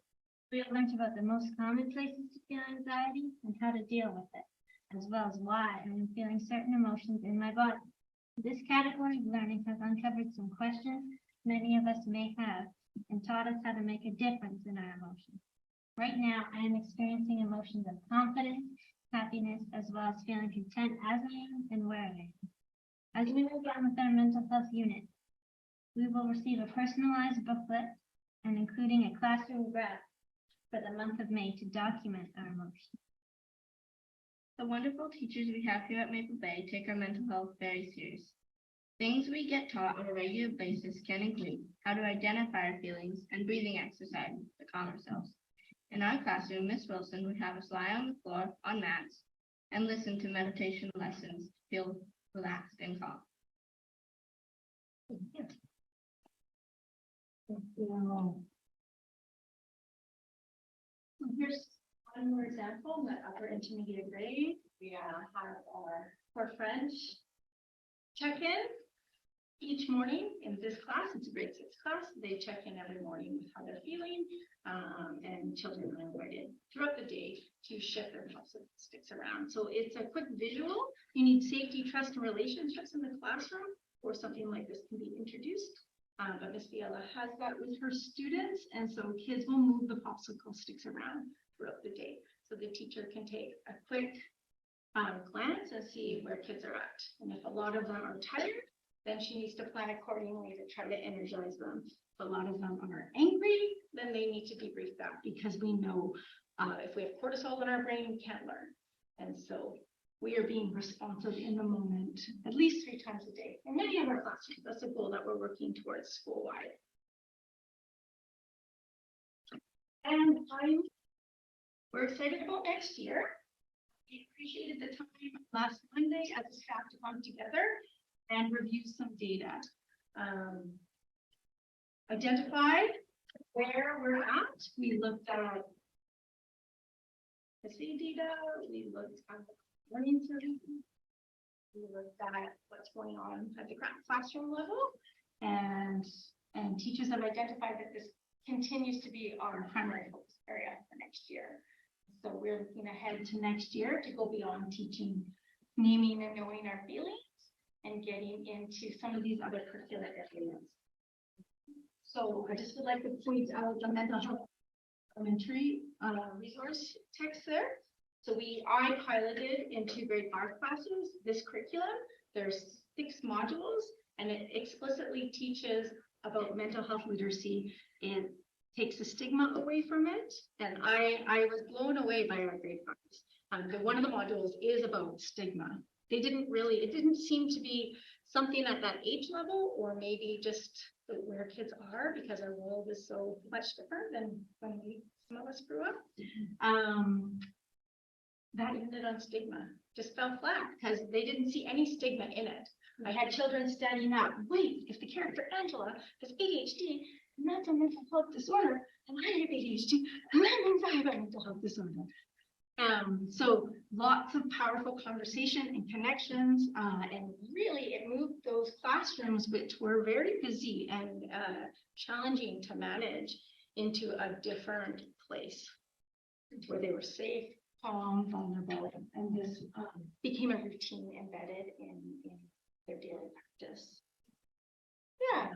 We have learned about the most common places to feel anxiety and how to deal with it, as well as why I am feeling certain emotions in my body. This category of learning has uncovered some questions many of us may have and taught us how to make a difference in our emotions. Right now, I am experiencing emotions of confidence, happiness, as well as feeling content as I am and where I am. As we move on with our mental health unit, we will receive a personalized booklet and including a classroom graph for the month of May to document our emotions. The wonderful teachers we have here at Maple Bay take our mental health very serious. Things we get taught on a regular basis can include how to identify our feelings and breathing exercises to calm ourselves. In our classroom, Miss Wilson would have us lie on the floor on mats and listen to meditation lessons to feel relaxed and calm. Here's one more example in the upper intermediate grade. We have our French check-in each morning in this class. It's a grade 6 class. They check in every morning with how they're feeling, and children are invited throughout the day to shift their popsicle sticks around. So it's a quick visual. You need safety, trust, and relationships in the classroom, or something like this can be introduced. But Miss Viella has that with her students, and so kids will move the popsicle sticks around throughout the day. So the teacher can take a quick glance and see where kids are at. And if a lot of them are tired, then she needs to plan accordingly to try to energize them. If a lot of them are angry, then they need to be briefed up, because we know if we have cortisol in our brain, we can't learn. And so we are being responsive in the moment at least 3 times a day in many of our classrooms. That's a goal that we're working towards school-wide. And we're excited about next year. We appreciated the time last Monday as a staff to come together and review some data. Identified where we're at. We looked at the data, we looked at the learning services, we looked at what's going on at the classroom level, and teachers have identified that this continues to be our primary focus area for next year. So we're looking ahead to next year to go beyond teaching, naming and knowing our feelings, and getting into some of these other curricular areas. So I just would like to point out the mental health elementary resource text there. So I piloted in 2 grade 5 classes this curriculum. There's 6 modules, and it explicitly teaches about mental health literacy. It takes the stigma away from it, and I was blown away by our grade 5s. One of the modules is about stigma. It didn't seem to be something at that age level, or maybe just where kids are, because our world is so much different than when some of us grew up. That ended on stigma, just fell flat because they didn't see any stigma in it. I had children standing up, wait, if the character Angela has ADHD, and that's a mental health disorder, and I have ADHD, and that means I have a mental health disorder. So lots of powerful conversation and connections, and really it moved those classrooms, which were very busy and challenging to manage, into a different place where they were safe, calm, vulnerable, and this became a routine embedded in their daily practice. Yeah,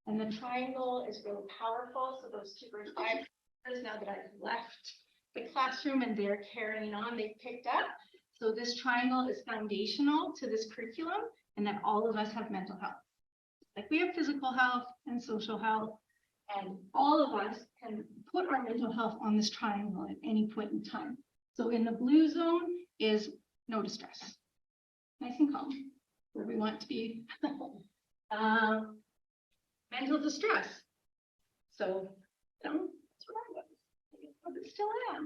and the triangle is really powerful. So those 2 grade 5 now that I've left the classroom and they're carrying on, they picked up. So this triangle is foundational to this curriculum, and that all of us have mental health. Like we have physical health and social health, and all of us can put our mental health on this triangle at any point in time. So in the blue zone is no distress, nice and calm, where we want to be. Mental distress. So that's where I was. But still am.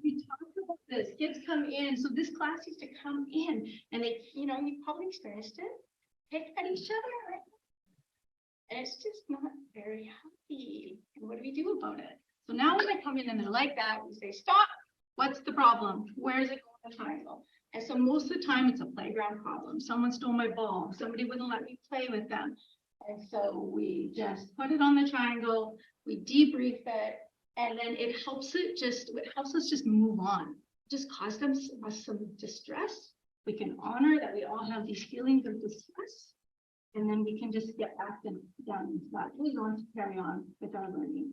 We talked about this. Kids come in. So this class used to come in, and they, you probably experienced it. Pick at each other, and it's just not very healthy. And what do we do about it? So now when they come in and they're like that, we say, stop. What's the problem? Where is it going to triangle? And so most of the time it's a playground problem. Someone stole my ball. Somebody wouldn't let me play with them. And so we just put it on the triangle. We debrief it, and then it helps us just move on. Just cause us some distress. We can honor that we all have these feelings of distress, and then we can just get back down into that. We're going to carry on with our learning.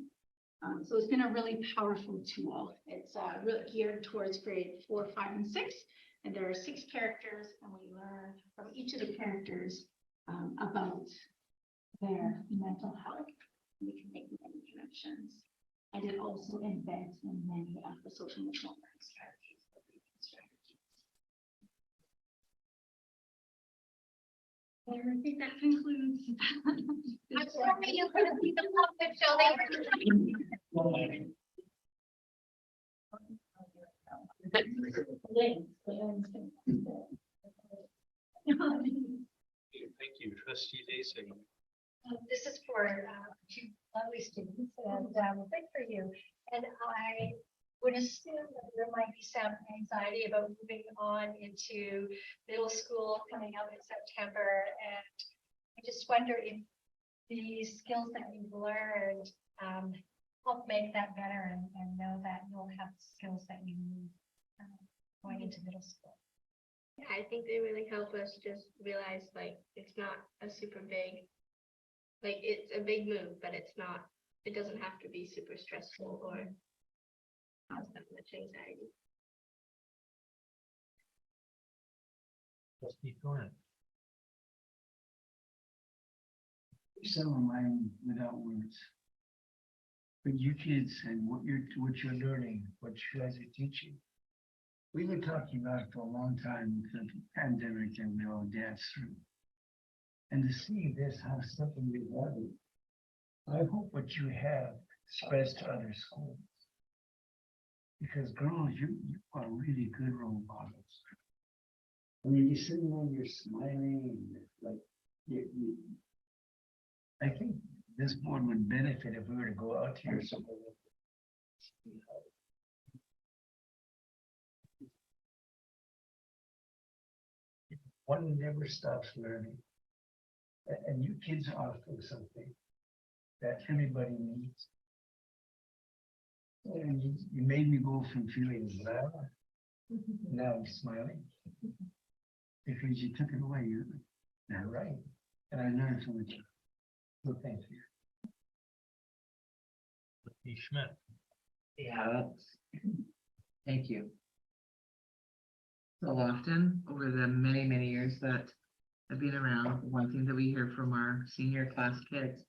So it's been a really powerful tool. It's really geared towards grade 4, 5, and 6. And there are 6 characters, and we learn from each of the characters about their mental health. We can make many connections. And it also embeds in many of the social emotional learning strategies. I think that concludes. I'm sorry, you couldn't see the puppet show. Thank you, trustee Daisy. This is for 2 lovely students, and good for you. And I would assume that there might be some anxiety about moving on into middle school coming up in September. And I just wonder if these skills that you've learned help make that better, and know that you'll have the skills that you need going into middle school. Yeah, I think they really help us just realize like it's not a super big, like it's a big move, but it doesn't have to be super stressful or cause that much anxiety. Trustee Thorne. Some of mine without words. But you kids and what you're learning, what you guys are teaching. We've been talking about it for a long time, the pandemic that we all danced through. And to see this, how simple you have it, I hope what you have spreads to other schools. Because girls, you are really good role models. I mean, you're sitting there, you're smiling, and like, I think this board would benefit if we were to go out here somewhere. One never stops learning. And you kids offer something that everybody needs. And you made me go from feeling bad, now I'm smiling. Because you took it away, you're right. And I learned from it. So thank you. Trustee Schmidt. Yeah, thank you. So often over the many years that I've been around, one thing that we hear from our senior class kids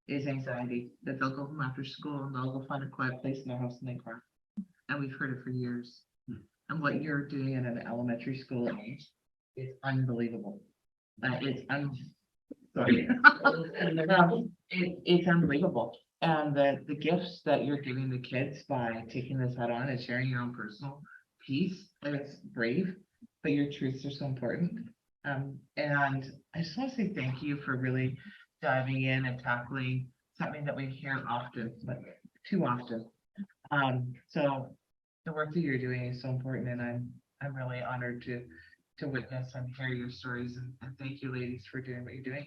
is anxiety, that they'll go home after school and they'll go find a quiet place in their house and they cry. And we've heard it for years. and what you're doing in an elementary school age is unbelievable. Sorry. It's unbelievable. And the gifts that you're giving the kids by taking this head on and sharing your own personal piece, and it's brave, but your truths are so important. And I just want to say thank you for really diving in and tackling something that we hear often, but too often. So the work that you're doing is so important, and I'm really honored to witness and hear your stories. And thank you, ladies, for doing what you're doing.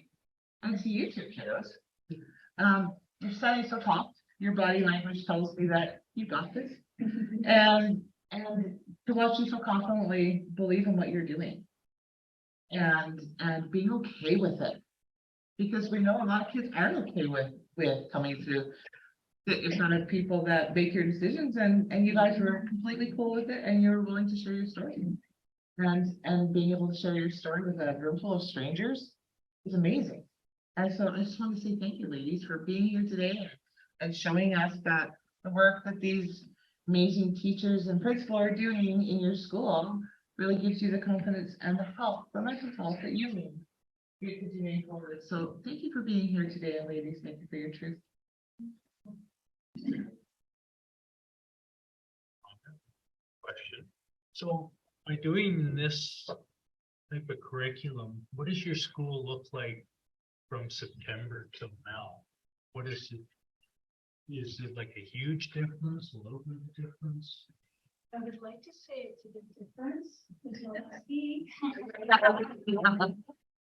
And to you too, kiddos. You're standing so tall. Your body language tells me that you got this. And to watch you so confidently believe in what you're doing. And being okay with it. Because we know a lot of kids aren't okay with coming through in front of people that make your decisions, and you guys were completely cool with it, and you're willing to share your story. And being able to share your story with a room full of strangers is amazing. And so I just want to say thank you, ladies, for being here today and showing us that the work that these amazing teachers and principal are doing in your school really gives you the confidence and the help, the mental health that you need to continue forward. So thank you for being here today, and ladies, thank you for your truth. Question. So by doing this type of curriculum, what does your school look like from September till now? What is it? Is it like a huge difference, a little bit of difference? I would like to say it's a big difference.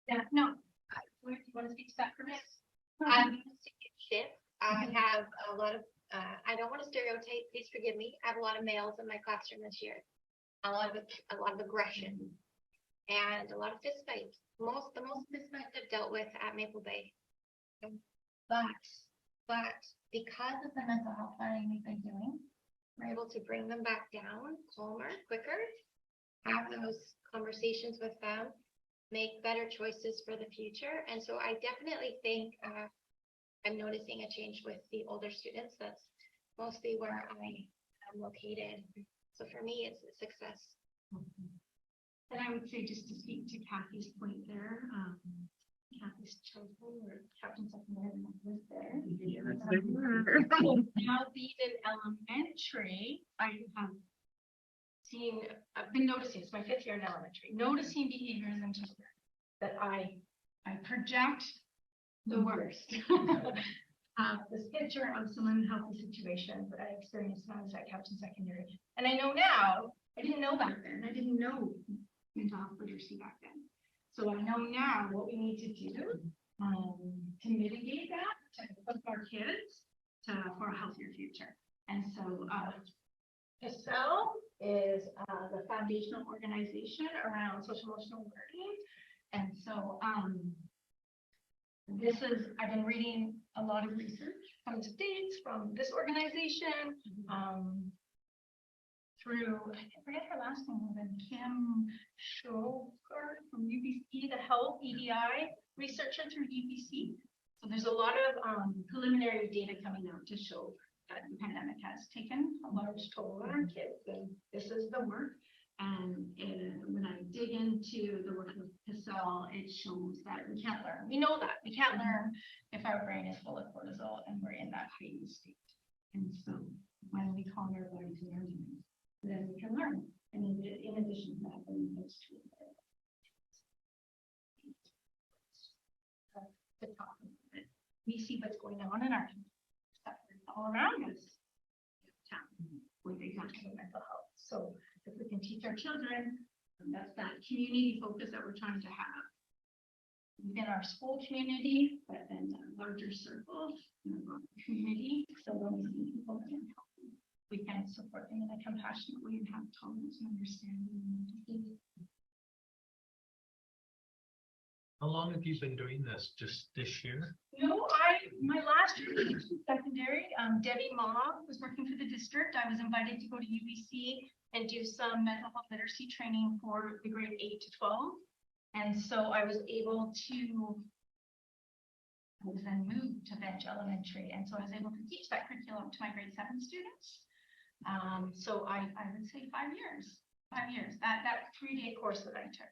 Yeah, no. You want to speak to that for me? I'm shift. I have a lot of, I don't want to stereotype, please forgive me. I have a lot of males in my classroom this year. A lot of aggression and a lot of fist fights. The most fist fights I've dealt with at Maple Bay. But because of the mental health planning we've been doing, we're able to bring them back down, calmer, quicker, have those conversations with them, make better choices for the future. And so I definitely think I'm noticing a change with the older students. That's mostly where I am located. So for me, it's a success. And I would say, just to speak to Kathy's point there, Kathy's children or Captain Secondary was there. Now being in elementary, I have I've been noticing, it's my 5th year in elementary, noticing behaviors in children that I project the worst. This picture of someone in a healthy situation that I experienced when I was at Captain Secondary. And I know now, I didn't know back then, I didn't know mental health literacy back then. So I know now what we need to do to mitigate that, to equip our kids for a healthier future. And so PSL is the foundational organization around social emotional learning. And so I've been reading a lot of research from the States, from this organization, through, I forget her last name, even Kim Schoger from UBC, the health EDI researcher through UBC. So there's a lot of preliminary data coming out to show that the pandemic has taken a large toll on our kids, and this is the work. And when I dig into the work of PSL, it shows that we can't learn. We know that we can't learn if our brain is full of cortisol and we're in that heightened state. And so when we calm our body to learning, then we can learn. And in addition to that, then there's tools to talk about it. We see what's going on in our community, all around us, with exactly mental health. So if we can teach our children, that's that community focus that we're trying to have within our school community, but then a larger circle in the community. So when we see people that can help them, we can support them in a compassionate way and have tolerance and understanding. How long have you been doing this? Just this year? No, my last year was secondary. Debbie Ma was working for the district. I was invited to go to UBC and do some mental health literacy training for the grade 8 to 12. And so I was able to then move to Bench Elementary. And so I was able to teach that curriculum to my grade 7 students. So I would say 5 years. 5 years, that 3-day course that I took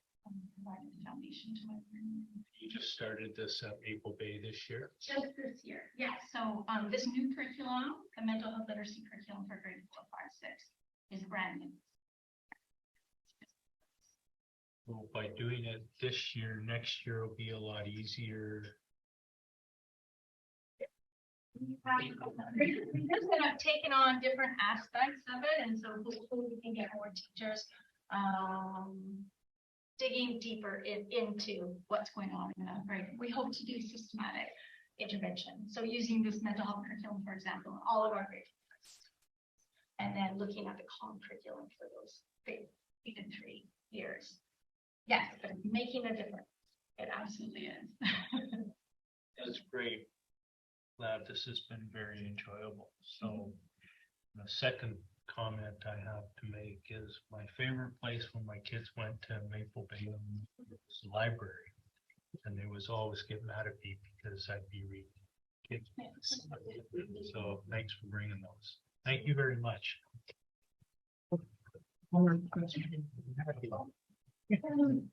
provided the foundation to my learning. You just started this at Maple Bay this year. Just this year, yeah, so this new curriculum, the mental health literacy curriculum for grade 4, 5, 6 is brand new. Well, by doing it this year, next year will be a lot easier. Because that I've taken on different aspects of it, and so hopefully we can get more teachers digging deeper into what's going on in that grade. We hope to do systematic intervention. So using this mental health curriculum, for example, in all of our grades, and then looking at the common curriculum for those even 3 years. Yes, but it's making a difference. It absolutely is. That's great. Glad this has been very enjoyable. So the second comment I have to make is my favorite place when my kids went to Maple Bay was the library. And they was always get mad at me because I'd be reading kids' books. So thanks for bringing those. Thank you very much.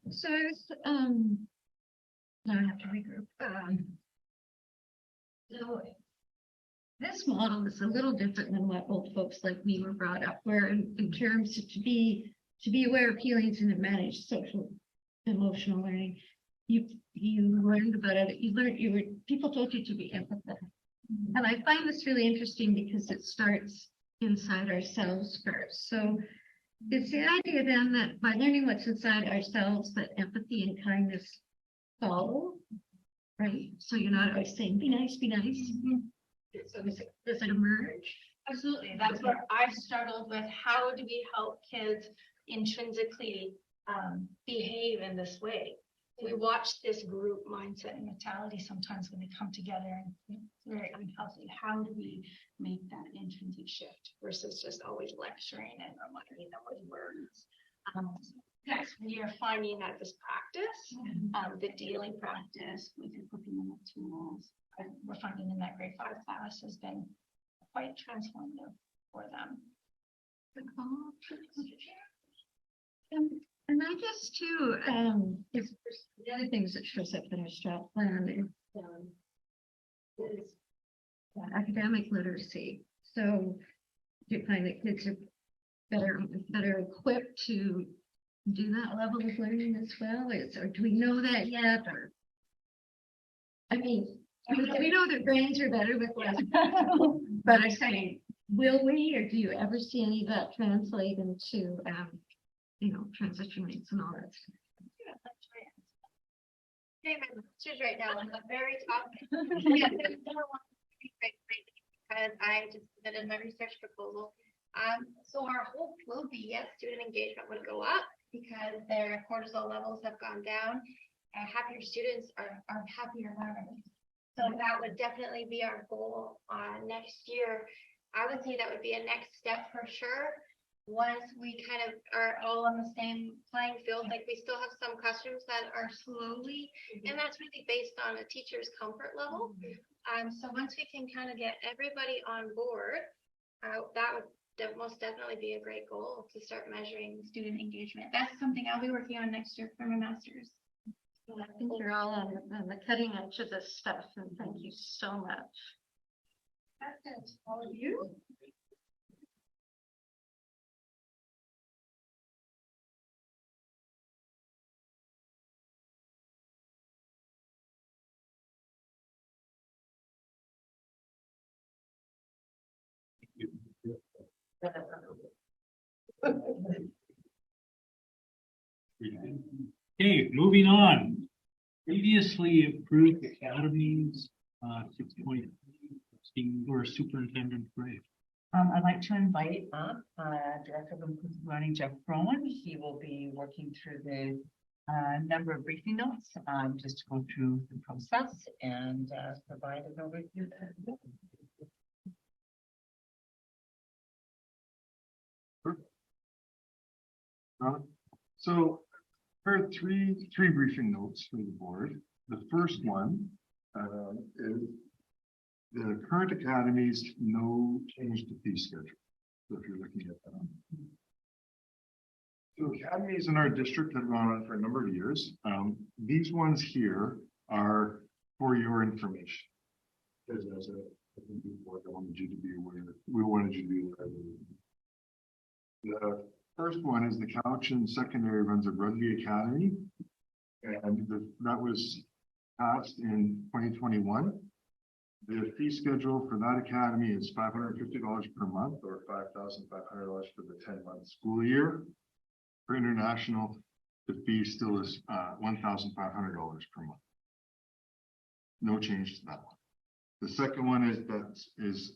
So, now I have to regroup. So this model is a little different than what old folks like me were brought up, where in terms of to be aware of feelings and to manage social emotional learning, you learned about it. People told you to be empathetic. And I find this really interesting because it starts inside ourselves first. So it's the idea then that by learning what's inside ourselves, that empathy and kindness follow, right? So you're not always saying, be nice, be nice. So does it emerge? Absolutely. That's where I've struggled with. How do we help kids intrinsically behave in this way? We watch this group mindset and mentality sometimes when they come together, and it's very unhealthy. How do we make that intrinsic shift versus just always lecturing and reminding them with words? Yes, we are finding that this practice, the dealing practice with equipping them with tools, we're finding in that grade 5 class has been quite transformative for them. And I guess too, is the other things that shows up in our strat plan is academic literacy. So you find that kids are better equipped to do that level of learning as well? Or do we know that yet? Or I mean, we know that brains are better with less, but I'm saying, will we, or do you ever see any of that translate into transition rates and all that stuff? Hey, my master's right now on the very top. Because I just submitted my research proposal. So our hope will be, yes, student engagement would go up because their cortisol levels have gone down, and happier students are happier learners. So that would definitely be our goal next year. I would say that would be a next step for sure. Once we kind of are all on the same playing field, like we still have some classrooms that are slowly, and that's really based on a teacher's comfort level. So once we can kind of get everybody on board, that would most definitely be a great goal to start measuring student engagement. That's something I'll be working on next year for my master's. Well, I think you're all on the cutting edge of this stuff, and thank you so much. That's all of you. Okay, moving on. Previously approved academies, 6.3 or Superintendent Gray. I'd like to invite up Director of Inclusive Learning, Jeff Rowan. He will be working through the number of briefing notes just to go through the process and provide an overview. So heard three briefing notes for the board. The first one is the current academies no change to fee schedule. So if you're looking at that. So academies in our district have gone on for a number of years. These ones here are for your information. As I think before, I wanted you to be aware, we wanted you to be aware. The first one is the Cowichan Secondary runs a rugby academy. And that was passed in 2021. The fee schedule for that academy is $550 per month or $5,500 for the 10-month school year. For international, the fee still is $1,500 per month. No change to that one. The second one is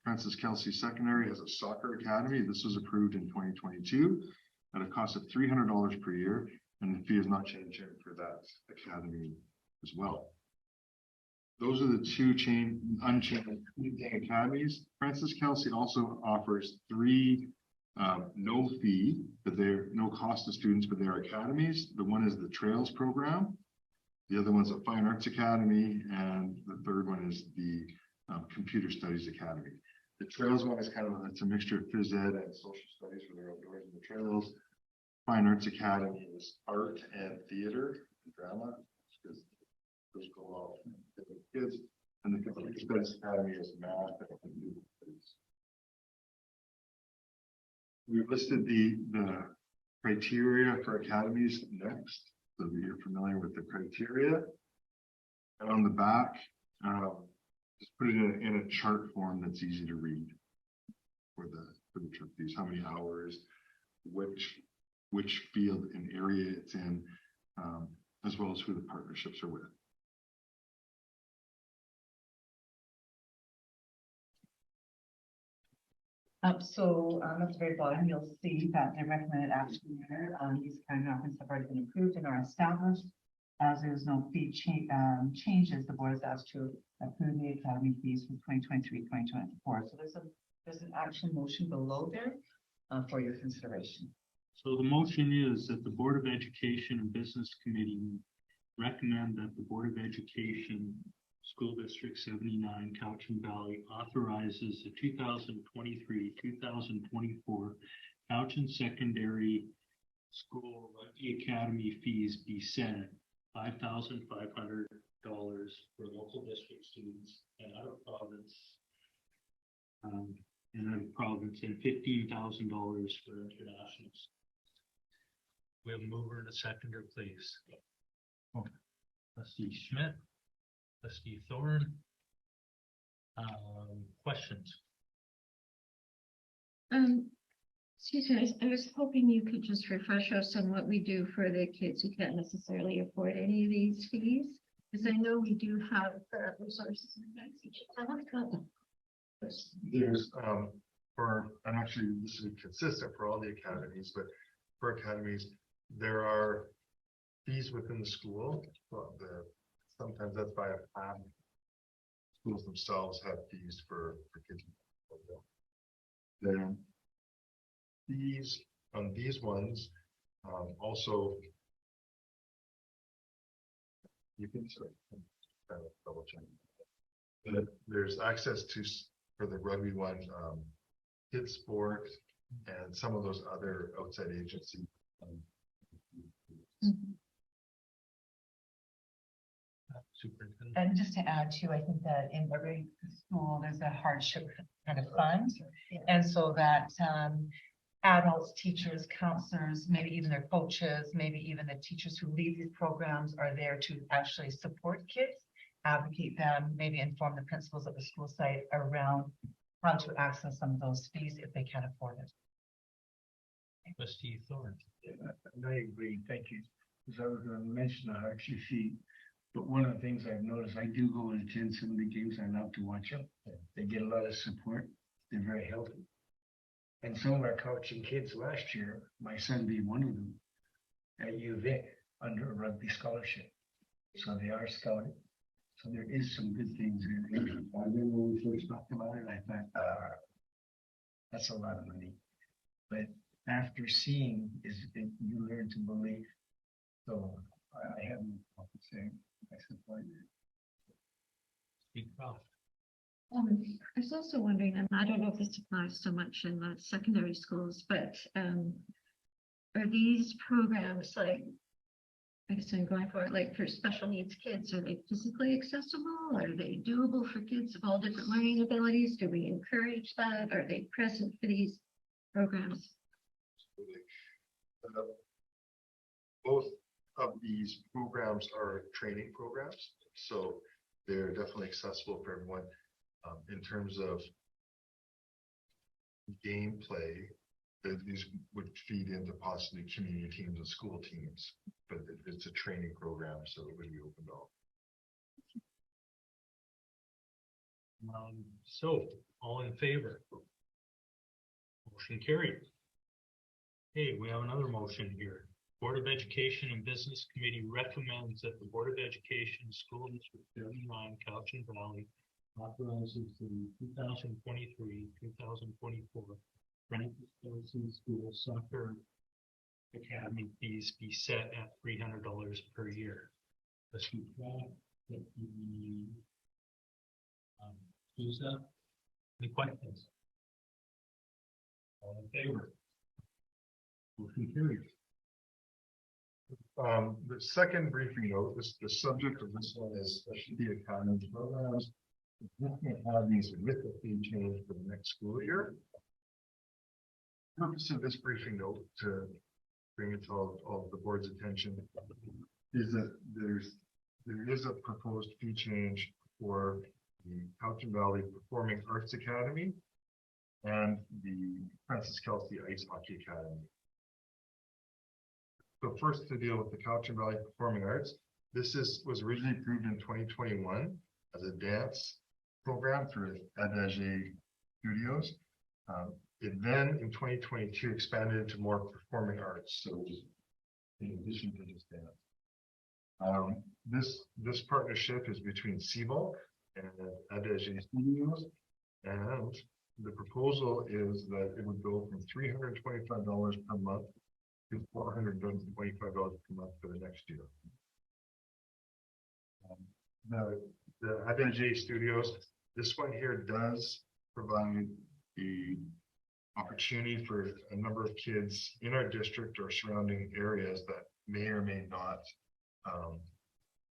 Francis Kelsey Secondary has a soccer academy. This was approved in 2022 at a cost of $300 per year, and the fee is not changing for that academy as well. Those are the two unchanged academies. Francis Kelsey also offers 3 no fee, but they're no cost to students, but they're academies. The one is the Trails program. The other one's a Fine Arts Academy, and the third one is the Computer Studies Academy. The Trails one is it's a mixture of phys ed and social studies for their outdoors in the Trails. Fine Arts Academy is art and theater and drama, because those go well with different kids. And the Computer Studies Academy is math and computer studies. We've listed the criteria for academies next, so that you're familiar with the criteria. And on the back, just put it in a chart form that's easy to read for the trip fees. How many hours, which field and area it's in, as well as who the partnerships are with. At the very bottom, you'll see that the recommended action here, these accounting documents have already been approved and are established. As there's no fee changes, the board is asked to approve the academy fees for 2023-2024. So there's an action motion below there for your consideration. So the motion is that the Board of Education and Business Committee recommend that the Board of Education School District 79 Cowichan Valley authorizes the 2023-2024 Cowichan Secondary School Rugby Academy fees be set $5,500 for local district students and out of province, and $15,000 for internationals. We have a mover and a seconder, please. Trustee Schmidt, Trustee Thorne. Questions? Excuse me, I was hoping you could just refresh us on what we do for the kids who can't necessarily afford any of these fees, because I know we do have resources. There's and actually this is consistent for all the academies, but for academies, there are fees within the school. Well, sometimes that's by a plan. Schools themselves have fees for kids. Then fees on these ones also you can double check. But there's access to for the rugby one, kids sport, and some of those other outside agencies. Superintendent. And just to add too, I think that in every school, there's a hardship kind of fund. And so that adults, teachers, counselors, maybe even their coaches, maybe even the teachers who lead these programs are there to actually support kids, advocate them, maybe inform the principals at the school site around how to access some of those fees if they can't afford it. Trustee Thorne. And I agree, thank you. Because I was going to mention the hardship fee, but one of the things I've noticed, I do go and attend some of the games. I love to watch them. They get a lot of support. They're very healthy. And some of our coaching kids last year, my son being one of them, at U of A under a rugby scholarship. So they are scouted. So there is some good things in it. I remember when we first talked about it, I thought, that's a lot of money. But after seeing, you learn to believe. So I have no to say. I support Speak Prof. I was also wondering, and I don't know if this applies so much in the secondary schools, but are these programs like, I guess I'm going for it, like for special needs kids, are they physically accessible? Are they doable for kids of all different learning abilities? Do we encourage that? Are they present for these programs? Both of these programs are training programs, so they're definitely accessible for everyone. In terms of gameplay, these would feed into possibly community teams and school teams, but it's a training program, so it would be open to all. So, all in favor? Motion carried. Hey, we have another motion here. Board of Education and Business Committee recommends that the Board of Education School District 39 Cowichan Valley authorizes the 2023-2024 Francis Kelsey School Soccer Academy fees be set at $300 per year. Let's that the Souza. Any questions? All in favor? Motion carried. The second briefing note, the subject of this one is specialty academy programs. Looking at how these with the fee change for the next school year. Purpose of this briefing note, to bring it to all of the board's attention, is that there is a proposed fee change for the Cowichan Valley Performing Arts Academy and the Francis Kelsey Ice Hockey Academy. So first, to deal with the Cowichan Valley Performing Arts, this was originally approved in 2021 as a dance program through BEBC Studios. It then in 2022 expanded into more performing arts, so in addition to just dance. This partnership is between CVOL and BEBC Studios, and the proposal is that it would go from $325 per month to $425 per month for the next year. The BEBC Studios, this one here does provide the opportunity for a number of kids in our district or surrounding areas that may or may not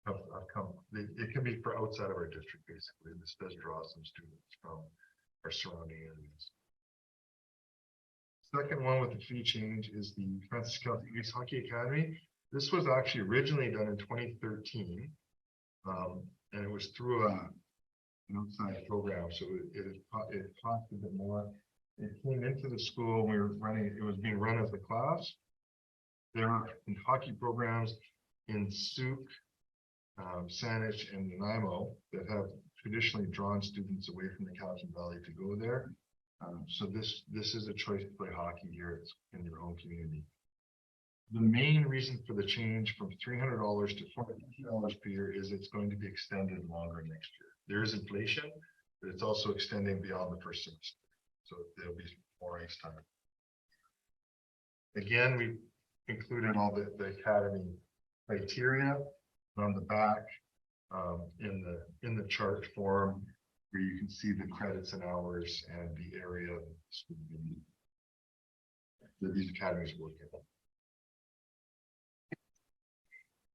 have come. It can be for outside of our district, basically. This does draw some students from our surrounding areas. Second one with the fee change is the Francis Kelsey Ice Hockey Academy. This was actually originally done in 2013, and it was through an outside program, so it cost a bit more. It came into the school. We were running. It was being run as a class. There are hockey programs in Souk, Saanich, and Nanaimo that have traditionally drawn students away from the Cowichan Valley to go there. So this is a choice to play hockey here in your own community. The main reason for the change from $300 to $450 per year is it's going to be extended longer next year. There is inflation, but it's also extending beyond the first semester. So there'll be more ice time. Again, we included all the academy criteria on the back in the chart form, where you can see the credits and hours and the area that these academies work in.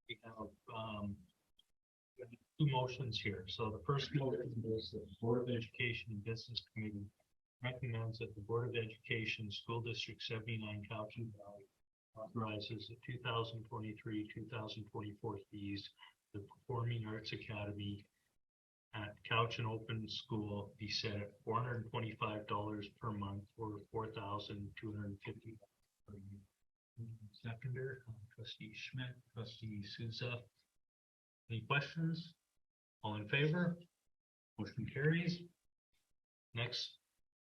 We have two motions here. So the first motion is that the Board of Education and Business Committee recommends that the Board of Education School District 79 Cowichan Valley authorizes the 2023-2024 fees. The Performing Arts Academy at Cowichan Open School be set at $425 per month or $4,250 per year. Seconder, Trustee Schmidt, Trustee Souza. Any questions? All in favor? Motion carries. Next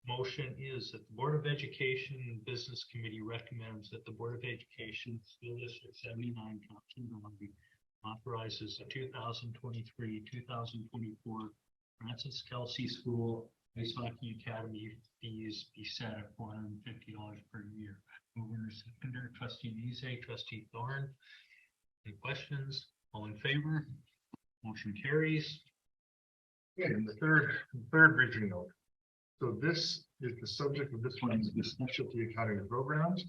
motion is that the Board of Education and Business Committee recommends that the Board of Education School District 79 Cowichan Valley authorizes the 2023-2024 Francis Kelsey School Ice Hockey Academy fees be set at $450 per year. Mover, seconder, Trustee Nize, Trustee Thorne. Any questions? All in favor? Motion carries. Okay, and the third briefing note. So this is the subject of this one is the specialty academy programs.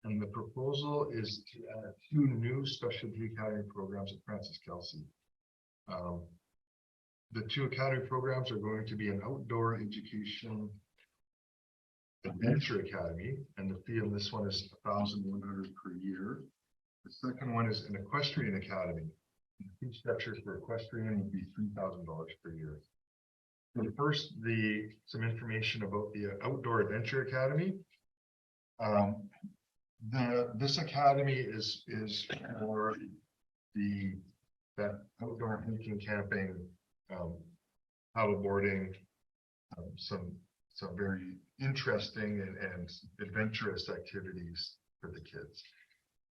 And the proposal is to add 2 new specialty academy programs at Francis Kelsey. The 2 academy programs are going to be an outdoor education adventure academy, and the fee on this one is $1,100 per year. The second one is an equestrian academy. The fee structure for equestrian would be $3,000 per year. So first, some information about the outdoor adventure academy. This academy is for that outdoor hiking, camping, paddleboarding, some very interesting and adventurous activities for the kids.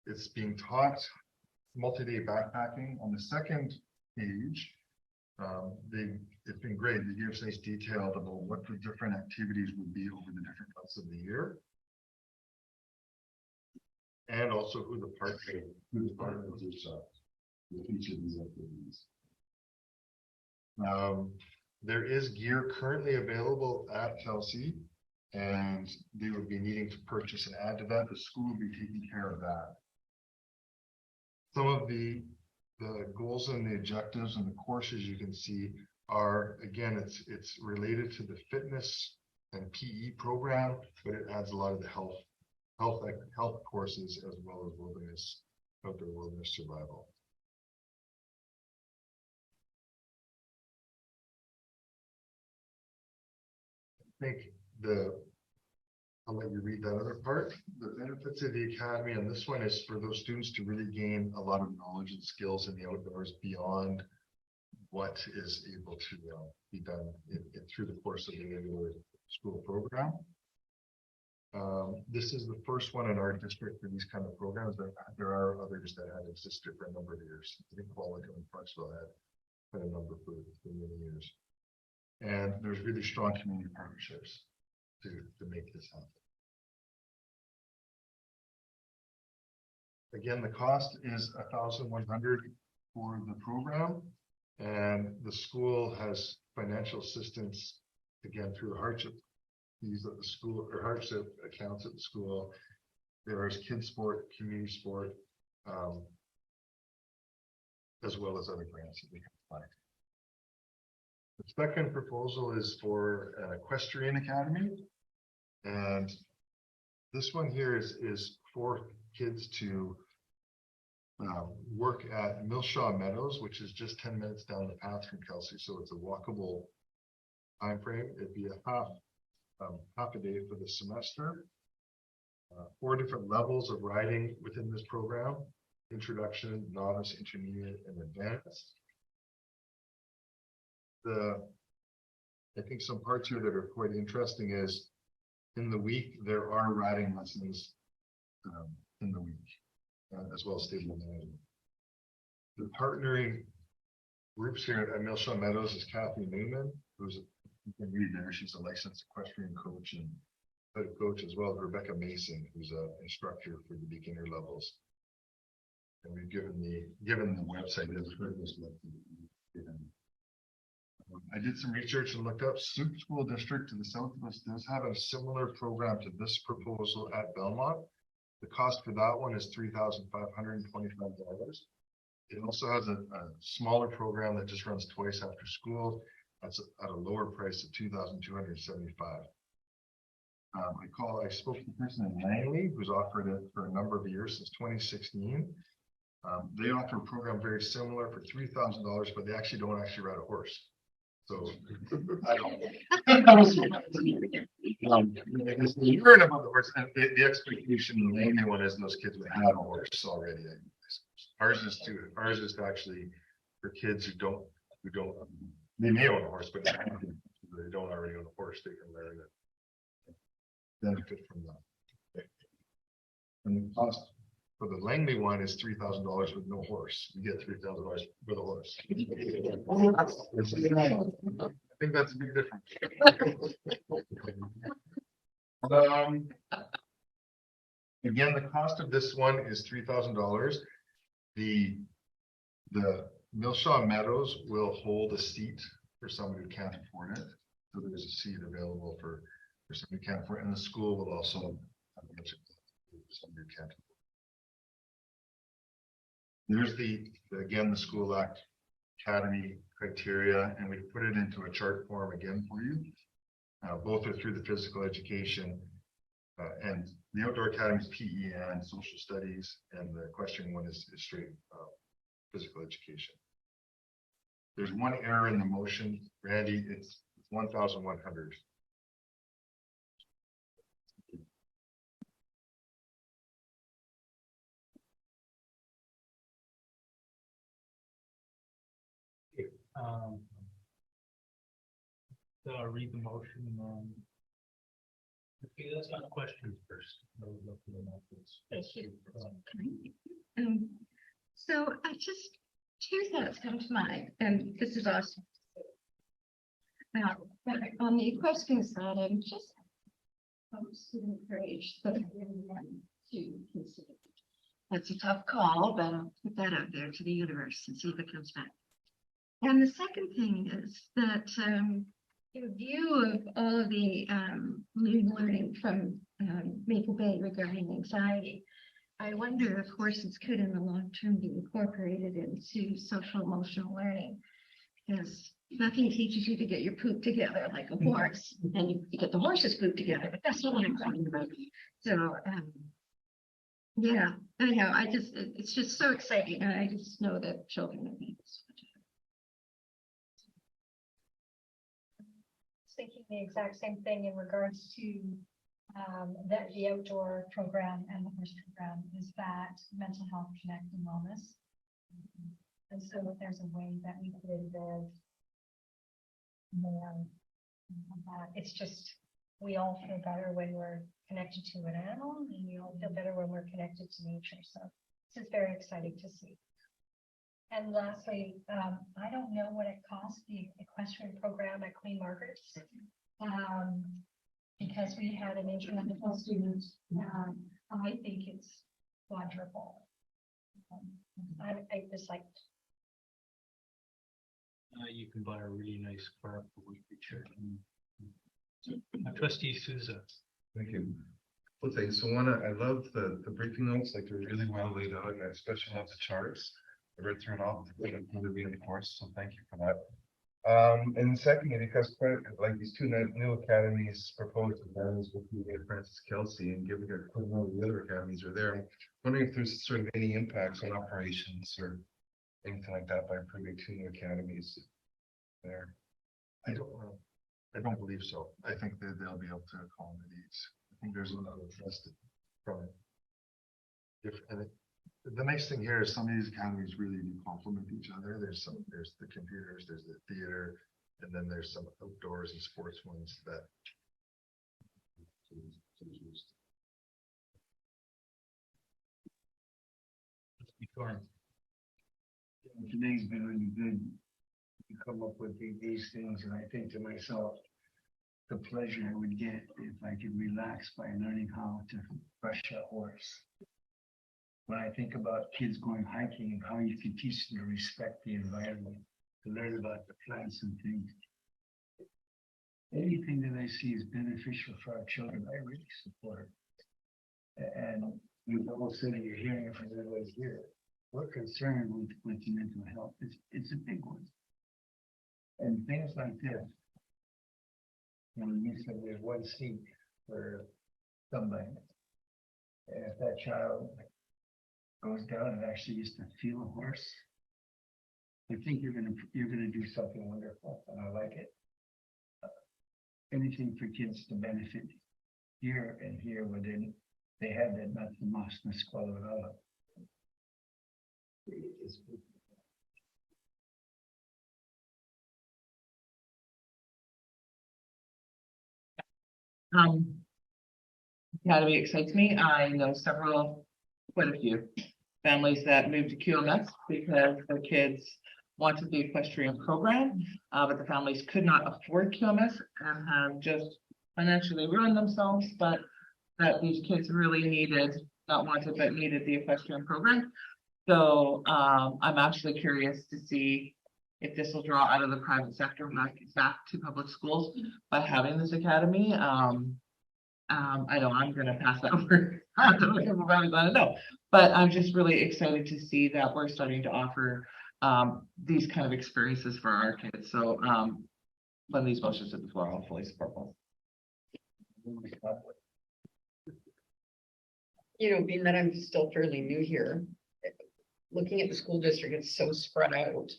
It's being taught multi-day backpacking. On the second page, it's been great. They give us nice detail about what the different activities would be over the different months of the year. And also who the partners are with each of these activities. There is gear currently available at Kelsey, and they would be needing to purchase and add to that. The school will be taking care of that. Some of the goals and the objectives and the courses you can see are, again, it's related to the fitness and PE program, but it adds a lot of the health courses as well as outdoor wilderness survival. I think I'll let you read that other part. The benefits of the academy, and this one is for those students to really gain a lot of knowledge and skills in the outdoors beyond what is able to be done through the course of the regular school program. This is the first one in our district for these kind of programs. There are others that have existed for a number of years. I think Quality and Parksville had a number for many years. And there's really strong community partnerships to make this happen. Again, the cost is $1,100 for the program, and the school has financial assistance again through hardship fees at the school or hardship accounts at the school. There is kids sport, community sport, as well as other grants that we can apply. The second proposal is for an equestrian academy, and this one here is for kids to work at Millshaw Meadows, which is just 10 minutes down the path from Kelsey, so it's a walkable time frame. It'd be a half a day for the semester. 4 different levels of riding within this program: introduction, novice, intermediate, and advanced. I think some parts here that are quite interesting is in the week there are riding lessons in the week, as well as stable management. The partnering groups here at Millshaw Meadows is Kathy Newman, who's you can read there. She's a licensed equestrian coach and head coach, as well as Rebecca Mason, who's an instructor for the beginner levels. And we've given the website. I did some research and looked up. Sioux School District to the south of us does have a similar program to this proposal at Belmont. The cost for that one is $3,525. It also has a smaller program that just runs twice after school. That's at a lower price of $2,275. I spoke to the person in Langley who's offered it for a number of years since 2016. They offer a program very similar for $3,000, but they actually don't ride a horse. So I don't you learn about the horse, and the expectation in the Langley one is those kids would have a horse already. Ours is to actually for kids who don't they may own a horse, but they don't already own a horse. They can learn it. Benefit from that. And the cost for the Langley one is $3,000 with no horse. You get $3,000 with a horse. I think that's a big difference. Again, the cost of this one is $3,000. The Millshaw Meadows will hold a seat for someone who can't afford it. So there's a seat available for someone who can't afford it, and the school will also have a bunch of for somebody who can't There's again, the school academy criteria, and we put it into a chart form again for you. Both are through the physical education, and the outdoor academy is PE and social studies, and the equestrian one is straight physical education. There's one error in the motion, Randy, it's 1,100. Read the motion. Okay, let's have questions first. So I just, two thoughts come to mind, and this is awesome. Now, on the equestrian side, I'm just to encourage everyone to consider. That's a tough call, but I'll put that out there to the universe and see if it comes back. And the second thing is that in view of all of the new learning from Maple Bay regarding anxiety, I wonder if horses could in the long term be incorporated into social emotional learning, because nothing teaches you to get your poop together like a horse, and you get the horse's poop together, but that's not what I'm talking about. So yeah, I know, it's just so exciting, and I just know that children are being so much. Thinking the exact same thing in regards to the outdoor program and the horse program, is that mental health, connect, and wellness. And so if there's a way that we could embed more of that, it's just, we all feel better when we're connected to an animal, and we all feel better when we're connected to nature. So this is very exciting to see. And lastly, I don't know what it costs, the equestrian program at Queen Margaret's, because we had an incremental student. I think it's quadruple. I just like. You can buy a really nice car for weekly charging. Trustee Souza. Thank you. Well, thanks. So I love the briefing notes, like they're really well laid out, and I especially love the charts. I read through it all, to reinforce, so thank you for that. And secondly, because like these two new academies, proposed academies with Francis Kelsey, and given that the other academies are there, I'm wondering if there's sort of any impacts on operations or anything like that by approving two new academies there. I don't believe so. I think that they'll be able to accommodate. I think there's another trust from different. The nice thing here is some of these academies really do complement each other. There's the computers, there's the theater, and then there's some outdoors and sports ones that. Today's been really good to come up with these things, and I think to myself, the pleasure I would get if I could relax by learning how to brush a horse. When I think about kids going hiking and how you can teach them to respect the environment, to learn about the plants and things. Anything that I see is beneficial for our children, I really support. And we've all said it, you're hearing it from everybody here. We're concerned with mental health. It's a big one. And things like this, when you said there's one seat for somebody, and if that child goes down and actually gets to feel a horse, I think you're gonna do something wonderful, and I like it. Anything for kids to benefit here and here within, they had that not the most swallow it all up. Academy excites me. I know quite a few families that moved to QMS because their kids wanted the equestrian program, but the families could not afford QMS and have just financially ruined themselves, but that these kids really needed, not wanted, but needed the equestrian program. So I'm actually curious to see if this will draw out of the private sector back to public schools by having this academy. I know I'm gonna pass that over. I don't know if everybody's gonna know, but I'm just really excited to see that we're starting to offer these kind of experiences for our kids. So when these motions at the floor, I'll fully support them. You know, being that I'm still fairly new here, looking at the school district, it's so spread out.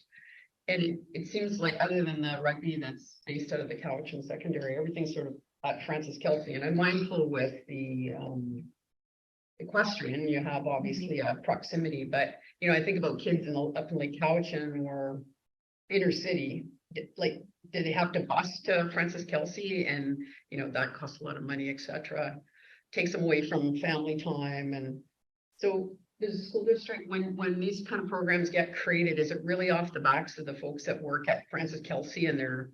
And it seems like other than the rugby that's based out of the Cowichan secondary, everything's sort of at Francis Kelsey. And I'm mindful with the equestrian, you have obviously a proximity, but you know, I think about kids up in Lake Cowichan or inner city, like, do they have to bus to Francis Kelsey? And you know, that costs a lot of money, etc. Takes them away from family time. And so does the school district, when these kind of programs get created, is it really off the backs of the folks that work at Francis Kelsey and they're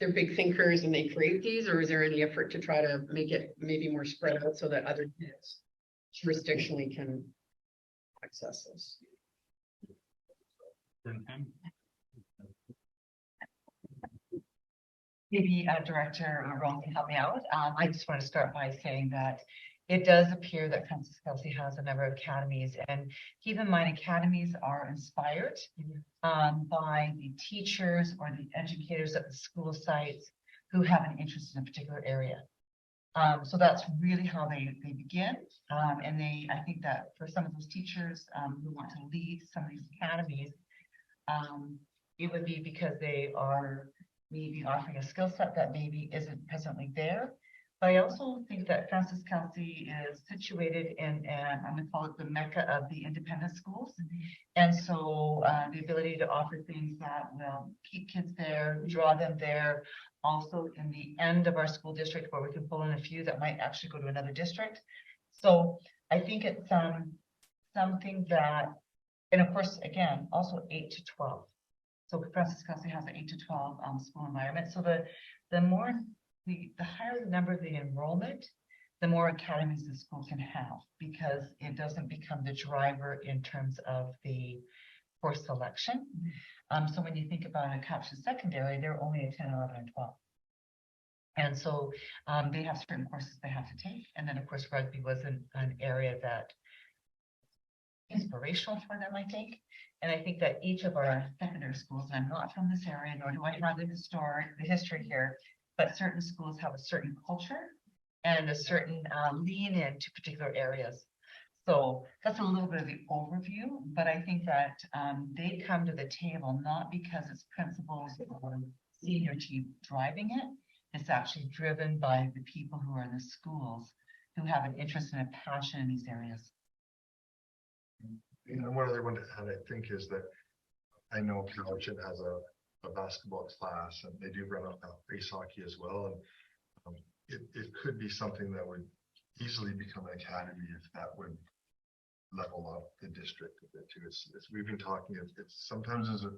big thinkers and they create these, or is there any effort to try to make it maybe more spread out so that other kids jurisdictionally can access this? Maybe Director Rowan can help me out. I just want to start by saying that it does appear that Francis Kelsey has a number of academies, and keep in mind, academies are inspired by the teachers or the educators at the school sites who have an interest in a particular area. So that's really how they begin. And I think that for some of those teachers who want to lead some of these academies, it would be because they are maybe offering a skill set that maybe isn't presently there. But I also think that Francis Kelsey is situated in, I'm gonna call it the mecca of the independent schools. And so the ability to offer things that will keep kids there, draw them there, also in the end of our school district where we can pull in a few that might actually go to another district. So I think it's something that, and of course, again, also 8 to 12. So Francis Kelsey has an 8 to 12 school environment. So the higher the number of the enrollment, the more academies the school can have, because it doesn't become the driver in terms of the course selection. So when you think about a Cowichan secondary, they're only a 10, 11, and 12. And so they have certain courses they have to take. And then of course, rugby was an area that inspirational for them, I think. And I think that each of our secondary schools, and I'm not from this area, nor do I have the history here, but certain schools have a certain culture and a certain lean into particular areas. So that's a little bit of the overview, but I think that they come to the table not because it's principals or senior team driving it. It's actually driven by the people who are in the schools who have an interest and a passion in these areas. You know, one other one to add, I think, is that I know Cowichan has a basketball class and they do run a face hockey as well. And it could be something that would easily become an academy if that would level up the district a bit too. We've been talking, it's sometimes is a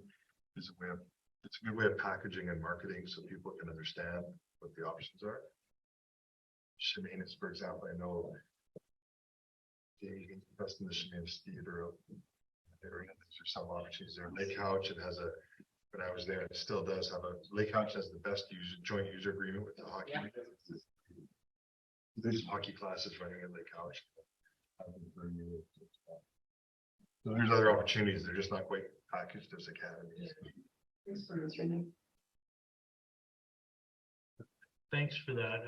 way of, it's a good way of packaging and marketing so people can understand what the options are. Shemaine is, for example, I know you can invest in the Shemaine Theater area. There's some opportunities there. Lake Cowichan has when I was there, it still does have Lake Cowichan has the best joint user agreement with the hockey. Yeah. There's hockey classes running in Lake Cowichan. So there's other opportunities. They're just not quite packaged as academies. Thanks for that.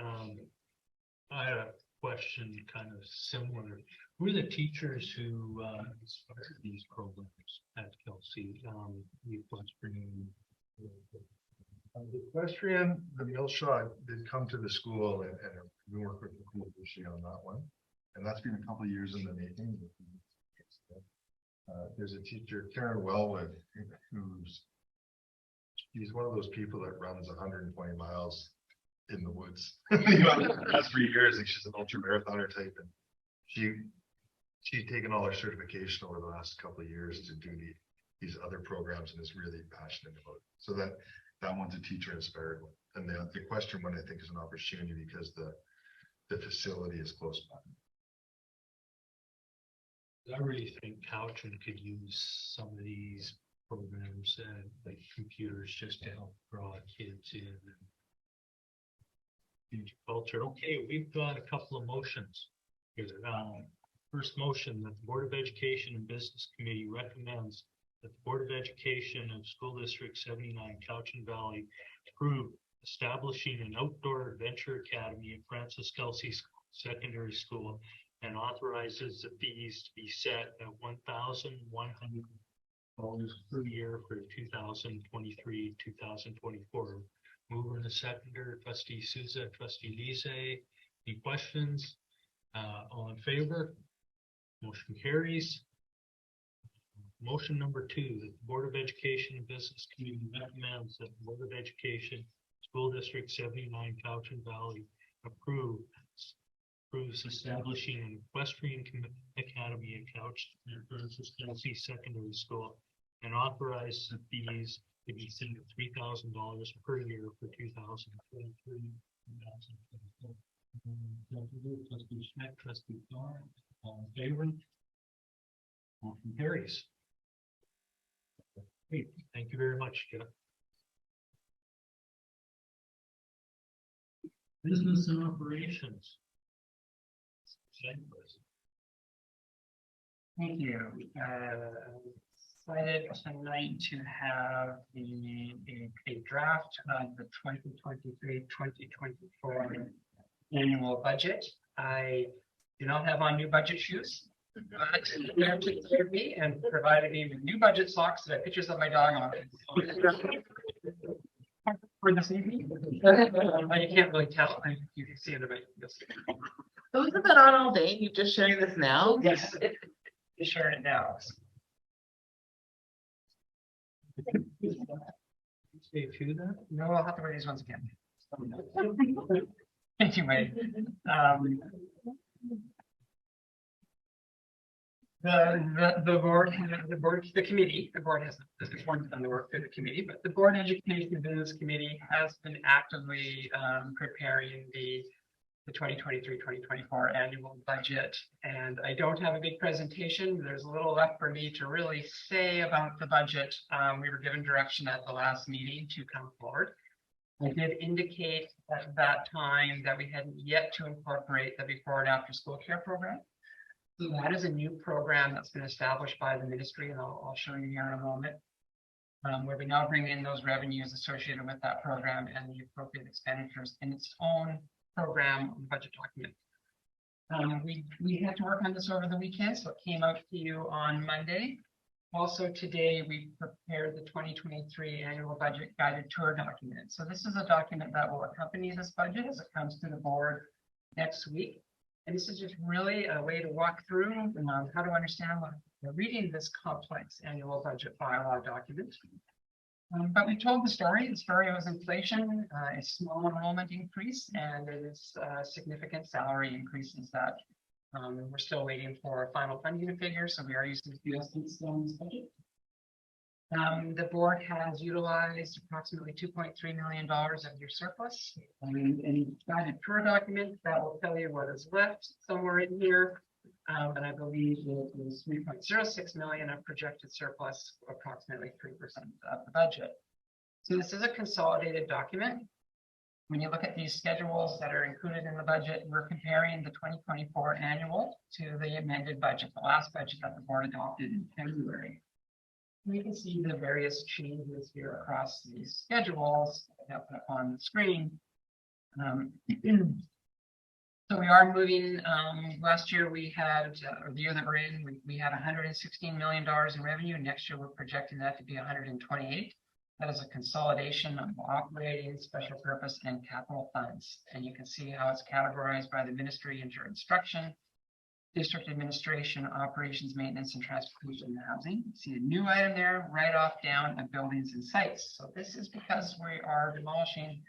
I had a question kind of similar. Who are the teachers who started these programs at Kelsey? The equestrian, the mill shot did come to the school and we worked with the BEBC on that one. And that's been a couple of years in the making. There's a teacher, Karen Wellwood, she's one of those people that runs 120 miles in the woods. The past 3 years, and she's an ultra marathoner type, and she's taken all her certification over the last couple of years to do these other programs and is really passionate about it. So that one's a teacher inspired one. And the equestrian one, I think, is an opportunity because the facility is close by. I really think Cowichan could use some of these programs and like computers just to help draw kids in. Culture. Okay, we've got a couple of motions here. First motion that the Board of Education and Business Committee recommends that the Board of Education of School District 79 Cowichan Valley approve establishing an outdoor adventure academy at Francis Kelsey Secondary School and authorizes the fees to be set at $1,100 per year for 2023-2024. Mover and a seconder, trustee Souza, trustee Lise. Any questions? All in favor? Motion carries. Motion number 2, that the Board of Education and Business Committee recommends that the Board of Education, School District 79, Cowichan Valley, approves establishing an equestrian academy at Francis Kelsey Secondary School and authorize the fees to be set at $3,000 per year for 2023-2024. Trustee Schmidt, trustee Thorne, all in favor? Motion carries. Great, thank you very much, Jeff. Business and operations. Thank you. Excited tonight to have a draft of the 2023-2024 annual budget. I do not have on new budget shoes, but they're to serve me and provided me with new budget socks that have pictures of my dog on it. For this evening. You can't really tell. You can see it in my. Those have been on all day. You just sharing this now? Yes, just sharing it now. Stay to that. No, I'll have to wear these ones again. Anyway, the board hasn't done the work for the committee, but the Board Education and Business Committee has been actively preparing the 2023-2024 annual budget. And I don't have a big presentation. There's a little left for me to really say about the budget. We were given direction at the last meeting to come forward. I did indicate at that time that we hadn't yet to incorporate the before and after school care program. So that is a new program that's been established by the ministry, and I'll show you here in a moment, where we now bring in those revenues associated with that program and the appropriate expenditures in its own program budget document. We had to work on this over the weekend, so it came out to you on Monday. Also today, we prepared the 2023 annual budget guided tour document. So this is a document that will accompany this budget as it comes to the board next week. And this is just really a way to walk through how to understand reading this complex annual budget bylaw document. But we told the story. The story was inflation, a small enrollment increase, and it is significant salary increases that we're still waiting for final funding figures. So we are using the estimates still in this budget. The board has utilized approximately $2.3 million of your surplus. And guided tour document that will tell you what is left somewhere in here. And I believe it is 3.06 million of projected surplus, approximately 3% of the budget. So this is a consolidated document. When you look at these schedules that are included in the budget, we're comparing the 2024 annual to the amended budget, the last budget that the board adopted in February. We can see the various changes here across these schedules that I put up on the screen. So we are moving, last year we had, or the year that we're in, we had $116 million in revenue. Next year, we're projecting that to be 128. That is a consolidation of operating, special purpose, and capital funds. And you can see how it's categorized by the ministry into instruction, district administration, operations, maintenance, and transportation and housing. You see a new item there, write off down of buildings and sites. So this is because we are demolishing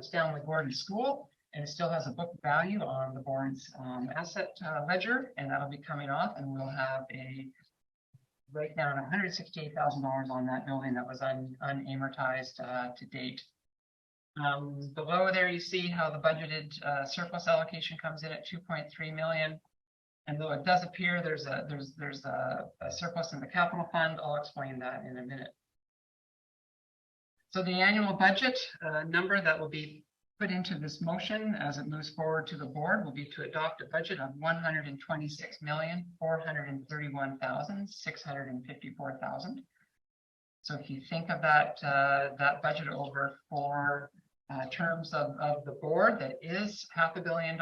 Stanley Gordon School. And it still has a book value on the board's asset ledger, and that'll be coming off, and we'll have a breakdown of $168,000 on that building that was unamortized to date. Below there, you see how the budgeted surplus allocation comes in at 2.3 million. And though it does appear there's a surplus in the capital fund, I'll explain that in a minute. So the annual budget number that will be put into this motion as it moves forward to the board will be to adopt a budget of $126,431,654. So if you think of that, that budget over for terms of the board, that is $500 million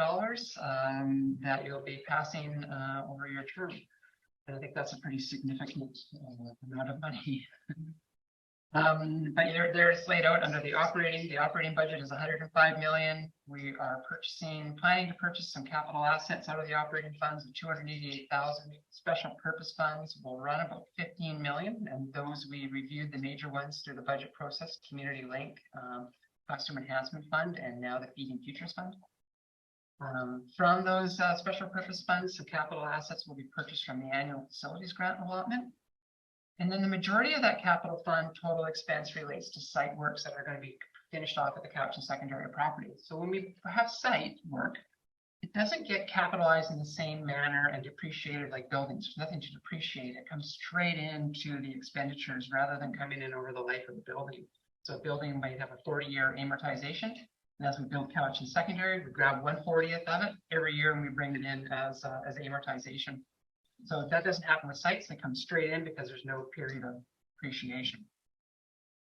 that you'll be passing over your term. And I think that's a pretty significant amount of money. But there it's laid out under the operating budget is 105 million. We are planning to purchase some capital assets out of the operating funds of 288,000. Special purpose funds will run about 15 million, and those we reviewed the major ones through the budget process: Community Link, Costume Enhancement Fund, and now the Feeding Futures Fund. From those special purpose funds, the capital assets will be purchased from the annual facilities grant allotment. And then the majority of that capital fund total expense relates to site works that are going to be finished off at the Cowichan secondary property. So when we have site work, it doesn't get capitalized in the same manner and depreciated like buildings. There's nothing to depreciate. It comes straight into the expenditures rather than coming in over the life of the building. So a building might have a 40-year amortization. And as we build Cowichan secondary, we grab 1/40th of it every year and we bring it in as amortization. So that doesn't happen with sites. They come straight in because there's no period of appreciation.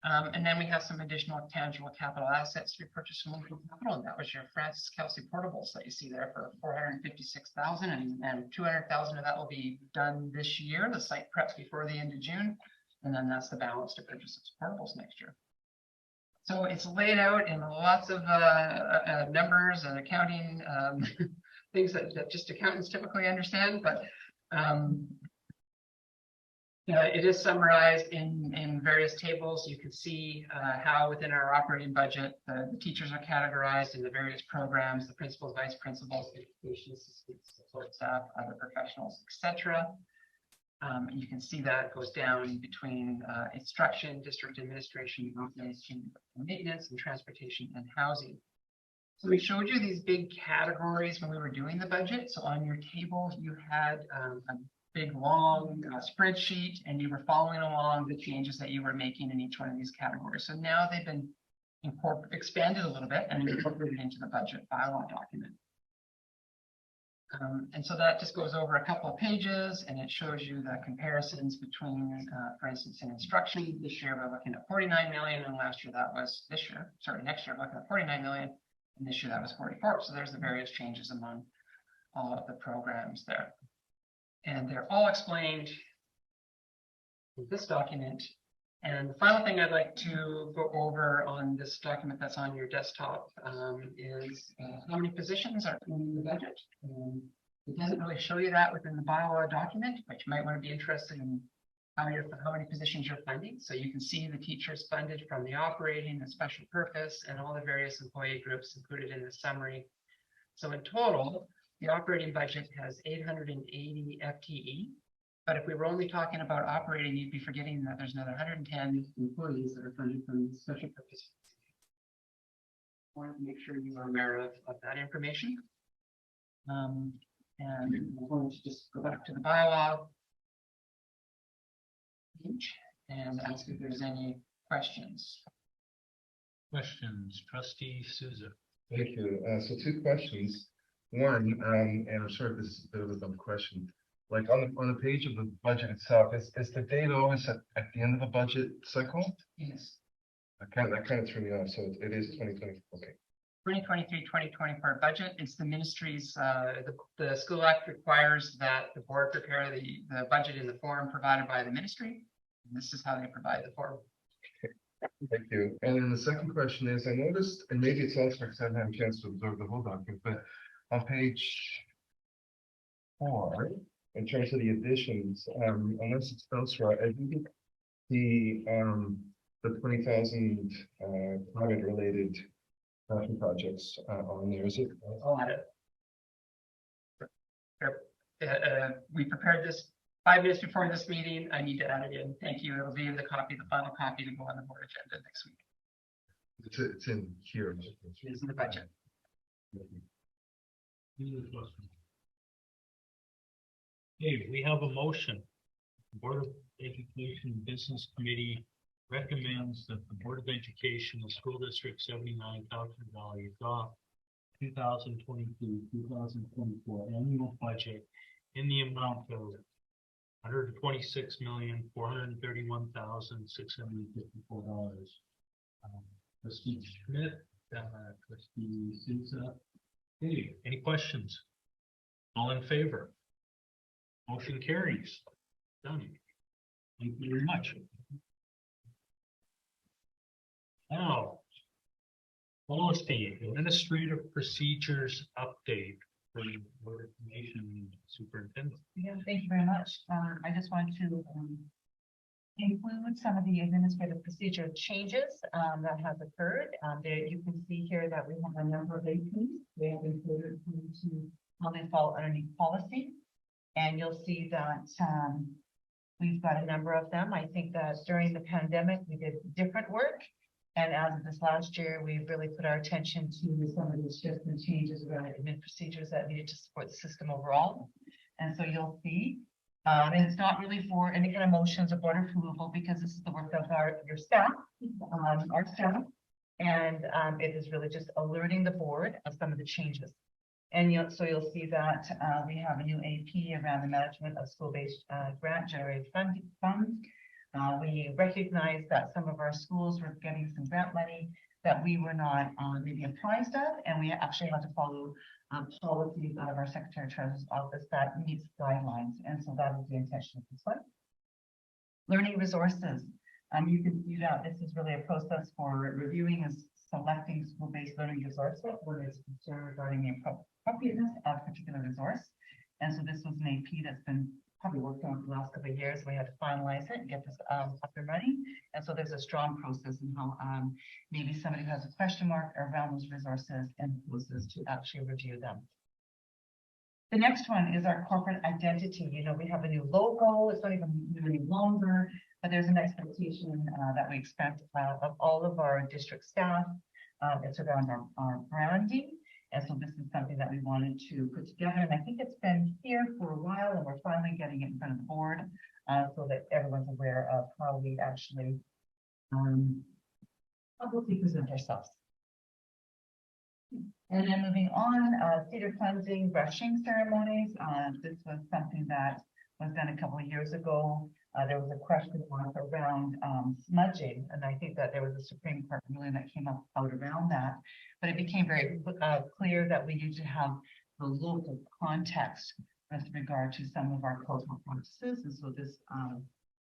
And then we have some additional tangible capital assets we purchased from local capital, and that was your Francis Kelsey portables that you see there for 456,000, and 200,000 of that will be done this year. The site preps before the end of June, and then that's the balance to purchase those portables next year. So it's laid out in lots of numbers and accounting things that just accountants typically understand, but it is summarized in various tables. You can see how within our operating budget, the teachers are categorized in the various programs, the principals, vice principals, education assistants, support staff, other professionals, etc. You can see that goes down between instruction, district administration, maintenance, and transportation and housing. So we showed you these big categories when we were doing the budget. So on your table, you had a big long spreadsheet, and you were following along the changes that you were making in each one of these categories. So now they've been expanded a little bit and incorporated into the budget bylaw document. And so that just goes over a couple of pages, and it shows you the comparisons between, for instance, in instruction. This year we're looking at 49 million, and next year we're looking at 49 million. And this year that was 44. So there's the various changes among all of the programs there. And they're all explained in this document. And the final thing I'd like to go over on this document that's on your desktop is how many positions are in the budget. And it doesn't really show you that within the bylaw document, but you might want to be interested in how many positions you're funding. So you can see the teachers funded from the operating, the special purpose, and all the various employee groups included in the summary. So in total, the operating budget has 880 FTE. But if we were only talking about operating, you'd be forgetting that there's another 110 employees that are funded from the special purpose. I want to make sure you are aware of that information. And I'm going to just go back to the bylaw page and ask if there's any questions. Questions, Trustee Souza. Thank you. So two questions. One, and I'm sure this is a bit of a dumb question. Like on the page of the budget itself, is the date always at the end of the budget cycle? Yes. That kind of threw me off. So it is 2020. Okay. 2023-2024 budget. It's the ministry's, the School Act requires that the board prepare the budget in the form provided by the ministry. And this is how they provide the form. Thank you. And then the second question is, I noticed, and maybe it's also because I haven't had a chance to observe the whole document, but on page 4, in terms of the additions, unless it's elsewhere, I think the 20,000 climate related passion projects on there. Is it? I'll add it. We prepared this 5 minutes before this meeting. I need to add it in. Thank you. It'll be in the final copy to go on the board agenda next week. It's in here. It is in the budget. Okay, we have a motion. Board of Education Business Committee recommends that the Board of Education of School District 79 Calgary Valley adopt 2022-2024 annual budget in the amount of $126,431,654. Trustee Schmidt, Trustee Souza. Hey, any questions? All in favor? Motion carries. Done. Thank you very much. Now, policy, administrative procedures update for the Board of Information Superintendent. Yeah, thank you very much. I just want to include some of the administrative procedure changes that have occurred. There you can see here that we have a number of APs. They have included into how they fall underneath policy. And you'll see that we've got a number of them. I think that during the pandemic, we did different work. And as of this last year, we've really put our attention to some of the shifts and changes around admin procedures that needed to support the system overall. And so you'll see, and it's not really for any kind of motions or board approval because this is the work of your staff, our staff. And it is really just alerting the board of some of the changes. And so you'll see that we have a new AP around the management of school-based grant generated funds. We recognize that some of our schools were getting some grant money that we were not maybe apprised of, and we actually had to follow policies out of our Secretary Treasurer's office that meets guidelines, and so that is the intention of this one. Learning resources. You can see that this is really a process for reviewing and selecting school-based learning resources when there's concern regarding the appropriateness of a particular resource. And so this was an AP that's been probably worked on for the last couple of years. We had to finalize it and get this up and running. And so there's a strong process in how maybe somebody who has a question mark around those resources and process to actually review them. The next one is our corporate identity. You know, we have a new logo. It's not even really longer, but there's an expectation that we expect of all of our district staff. It's around our branding. And so this is something that we wanted to put together. And I think it's been here for a while and we're finally getting it in front of the board so that everyone's aware of how we actually publicly present ourselves. And then moving on, theater cleansing, brushing ceremonies. This was something that was done a couple of years ago. There was a question mark around smudging, and I think that there was a Supreme Court ruling that came out around that. But it became very clear that we need to have the local context with regard to some of our cultural practices, and so this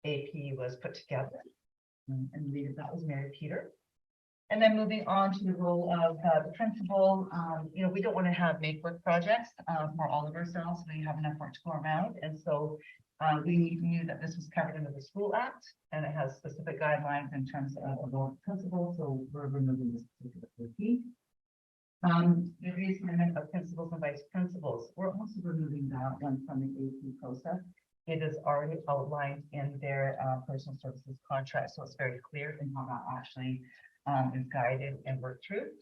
AP was put together. And that was Mary Peter. And then moving on to the role of the principal, you know, we don't want to have make-work projects for all of ourselves. We have enough work to go around. And so we knew that this was covered under the School Act and it has specific guidelines in terms of the role of principal. So we're removing this particular key. The reassignment of principals and vice principals, we're also removing that one from the AP process. It is already outlined in their personal services contract. So it's very clear in how that actually is guided and worked through.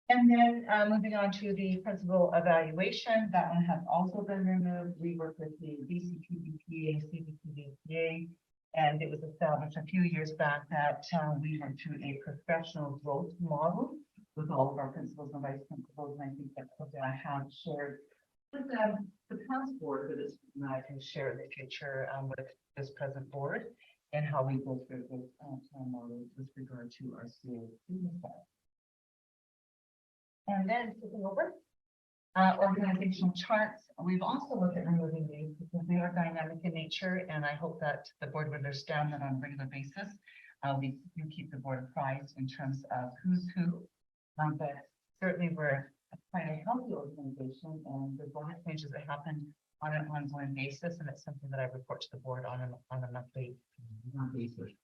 And then moving on to the principal evaluation, that one has also been removed. We work with the BCPBPA, CBPBPA, and it was established a few years back that we went through a professional growth model with all of our principals and vice principals. And I think that's something I have shared with the past board, but it's I can share in the future with this present board and how we go through this model with regard to our school. And then flipping over, organizational charts. We've also looked at removing these because they are dynamic in nature, and I hope that the board would understand that on a regular basis. We do keep the board apprised in terms of who's who, but certainly we're quite a healthy organization, and there's a lot of changes that happen on an ongoing basis, and it's something that I report to the board on a monthly basis.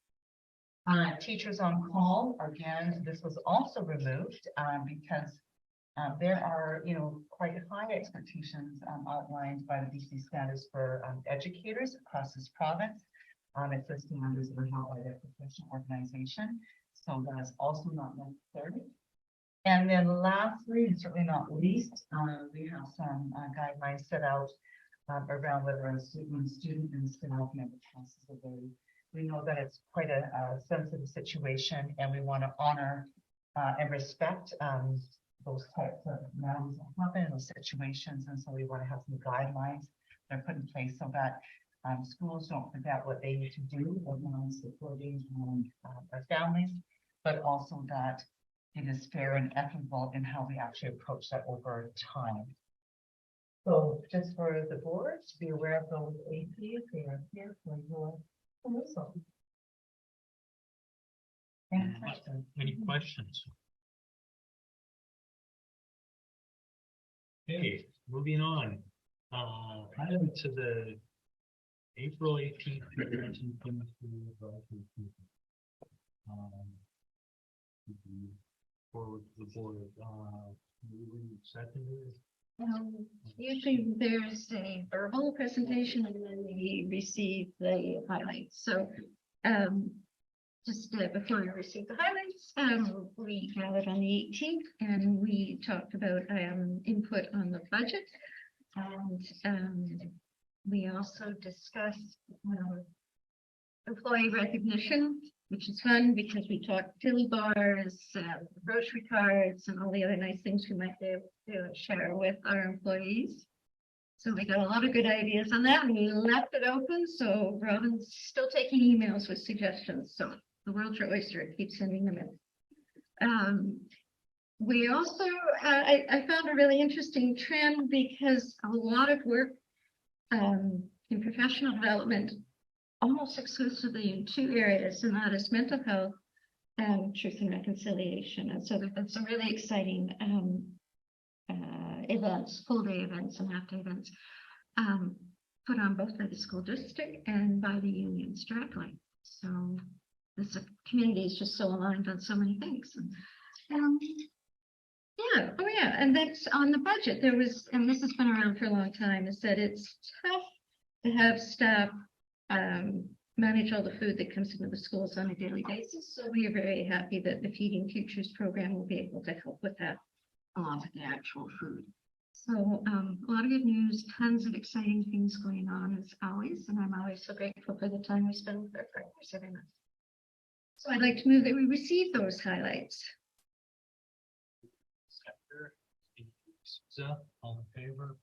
Teachers on call, again, this was also removed because there are, you know, quite high expectations outlined by the BC standards for educators across this province. It's the standards that are held by their professional organization, so that is also not necessary. And then lastly, and certainly not least, we have some guidelines set out around whether a student and staff member passes a very We know that it's quite a sensitive situation and we want to honor and respect those types of matters that happen in those situations. And so we want to have some guidelines that are put in place so that schools don't forget what they need to do around supporting our families, but also that it is fair and equitable in how we actually approach that over time. So just for the board to be aware of those APs, they are here for your perusal. Any questions? Any questions? Okay, moving on. Item to the April 18th. Forward to the board. Seconded. Usually there's a verbal presentation and then we receive the highlights. So just before we receive the highlights, we gathered on the 18th and we talked about input on the budget. And we also discussed employee recognition, which is fun because we talked dilly bars, grocery cards, and all the other nice things we might be able to share with our employees. So we got a lot of good ideas on that and we left it open. So Robin's still taking emails with suggestions. So the world's your oyster, keep sending them in. We also, I found a really interesting trend because a lot of work in professional development almost exclusively in two areas, and that is mental health and truth and reconciliation. And so there have been some really exciting events, full day events and half day events, put on both by the school district and by the unions directly. So this community is just so aligned on so many things. Yeah, oh yeah, and that's on the budget. There was, and this has been around for a long time, is that it's tough to have staff manage all the food that comes into the schools on a daily basis. So we are very happy that the Feeding Futures program will be able to help with that along with the actual food. So a lot of good news, tons of exciting things going on as always, and I'm always so grateful for the time we spend with our partners every month. So I'd like to move that we receive those highlights. Souza, all in favor?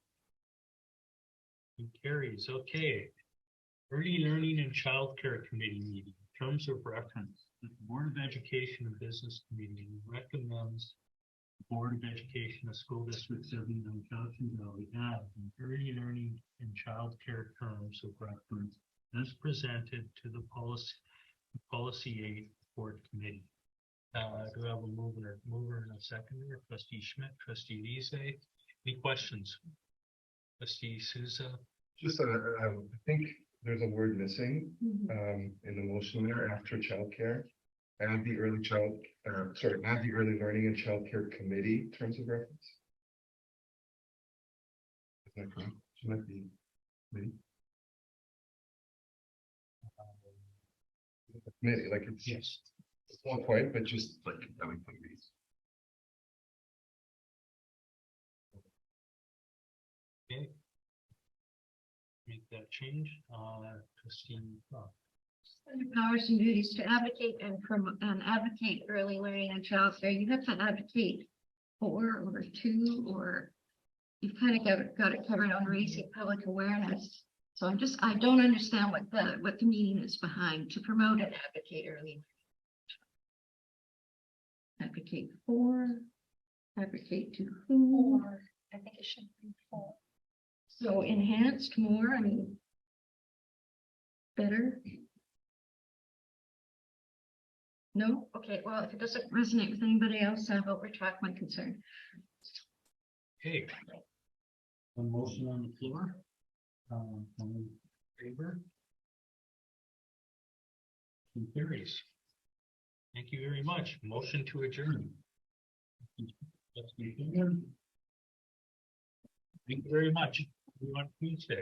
It carries. Okay. Early Learning and Childcare Committee meeting. Terms of reference. The Board of Education and Business Committee recommends the Board of Education of School District 79 Johnson Valley have an early learning and childcare terms of reference as presented to the Policy 8 Board Committee. Do I have a mover and a seconder? Trustee Schmidt, Trustee Lise. Any questions? Trustee Souza? Just, I think there's a word missing in the motion there after childcare. Add the early add the early learning and childcare committee terms of reference. Is that correct? Should that be committee? Committee, like it's Yes. It's one point, but just like having committees. Okay. Make that change. Trustee. Under powers and duties to advocate and promote and advocate early learning and childcare, you have to advocate for or to, or you've kind of got it covered on raising public awareness. So I don't understand what the meaning is behind to promote and advocate early learning. Advocate for, advocate to whom? I think it should be for. So enhanced more and better. No? Okay, well, if it doesn't resonate with anybody else, I will retract my concern. Okay. A motion on the floor. All in favor? It carries. Thank you very much. Motion to adjourn. Thank you very much. We want Tuesday.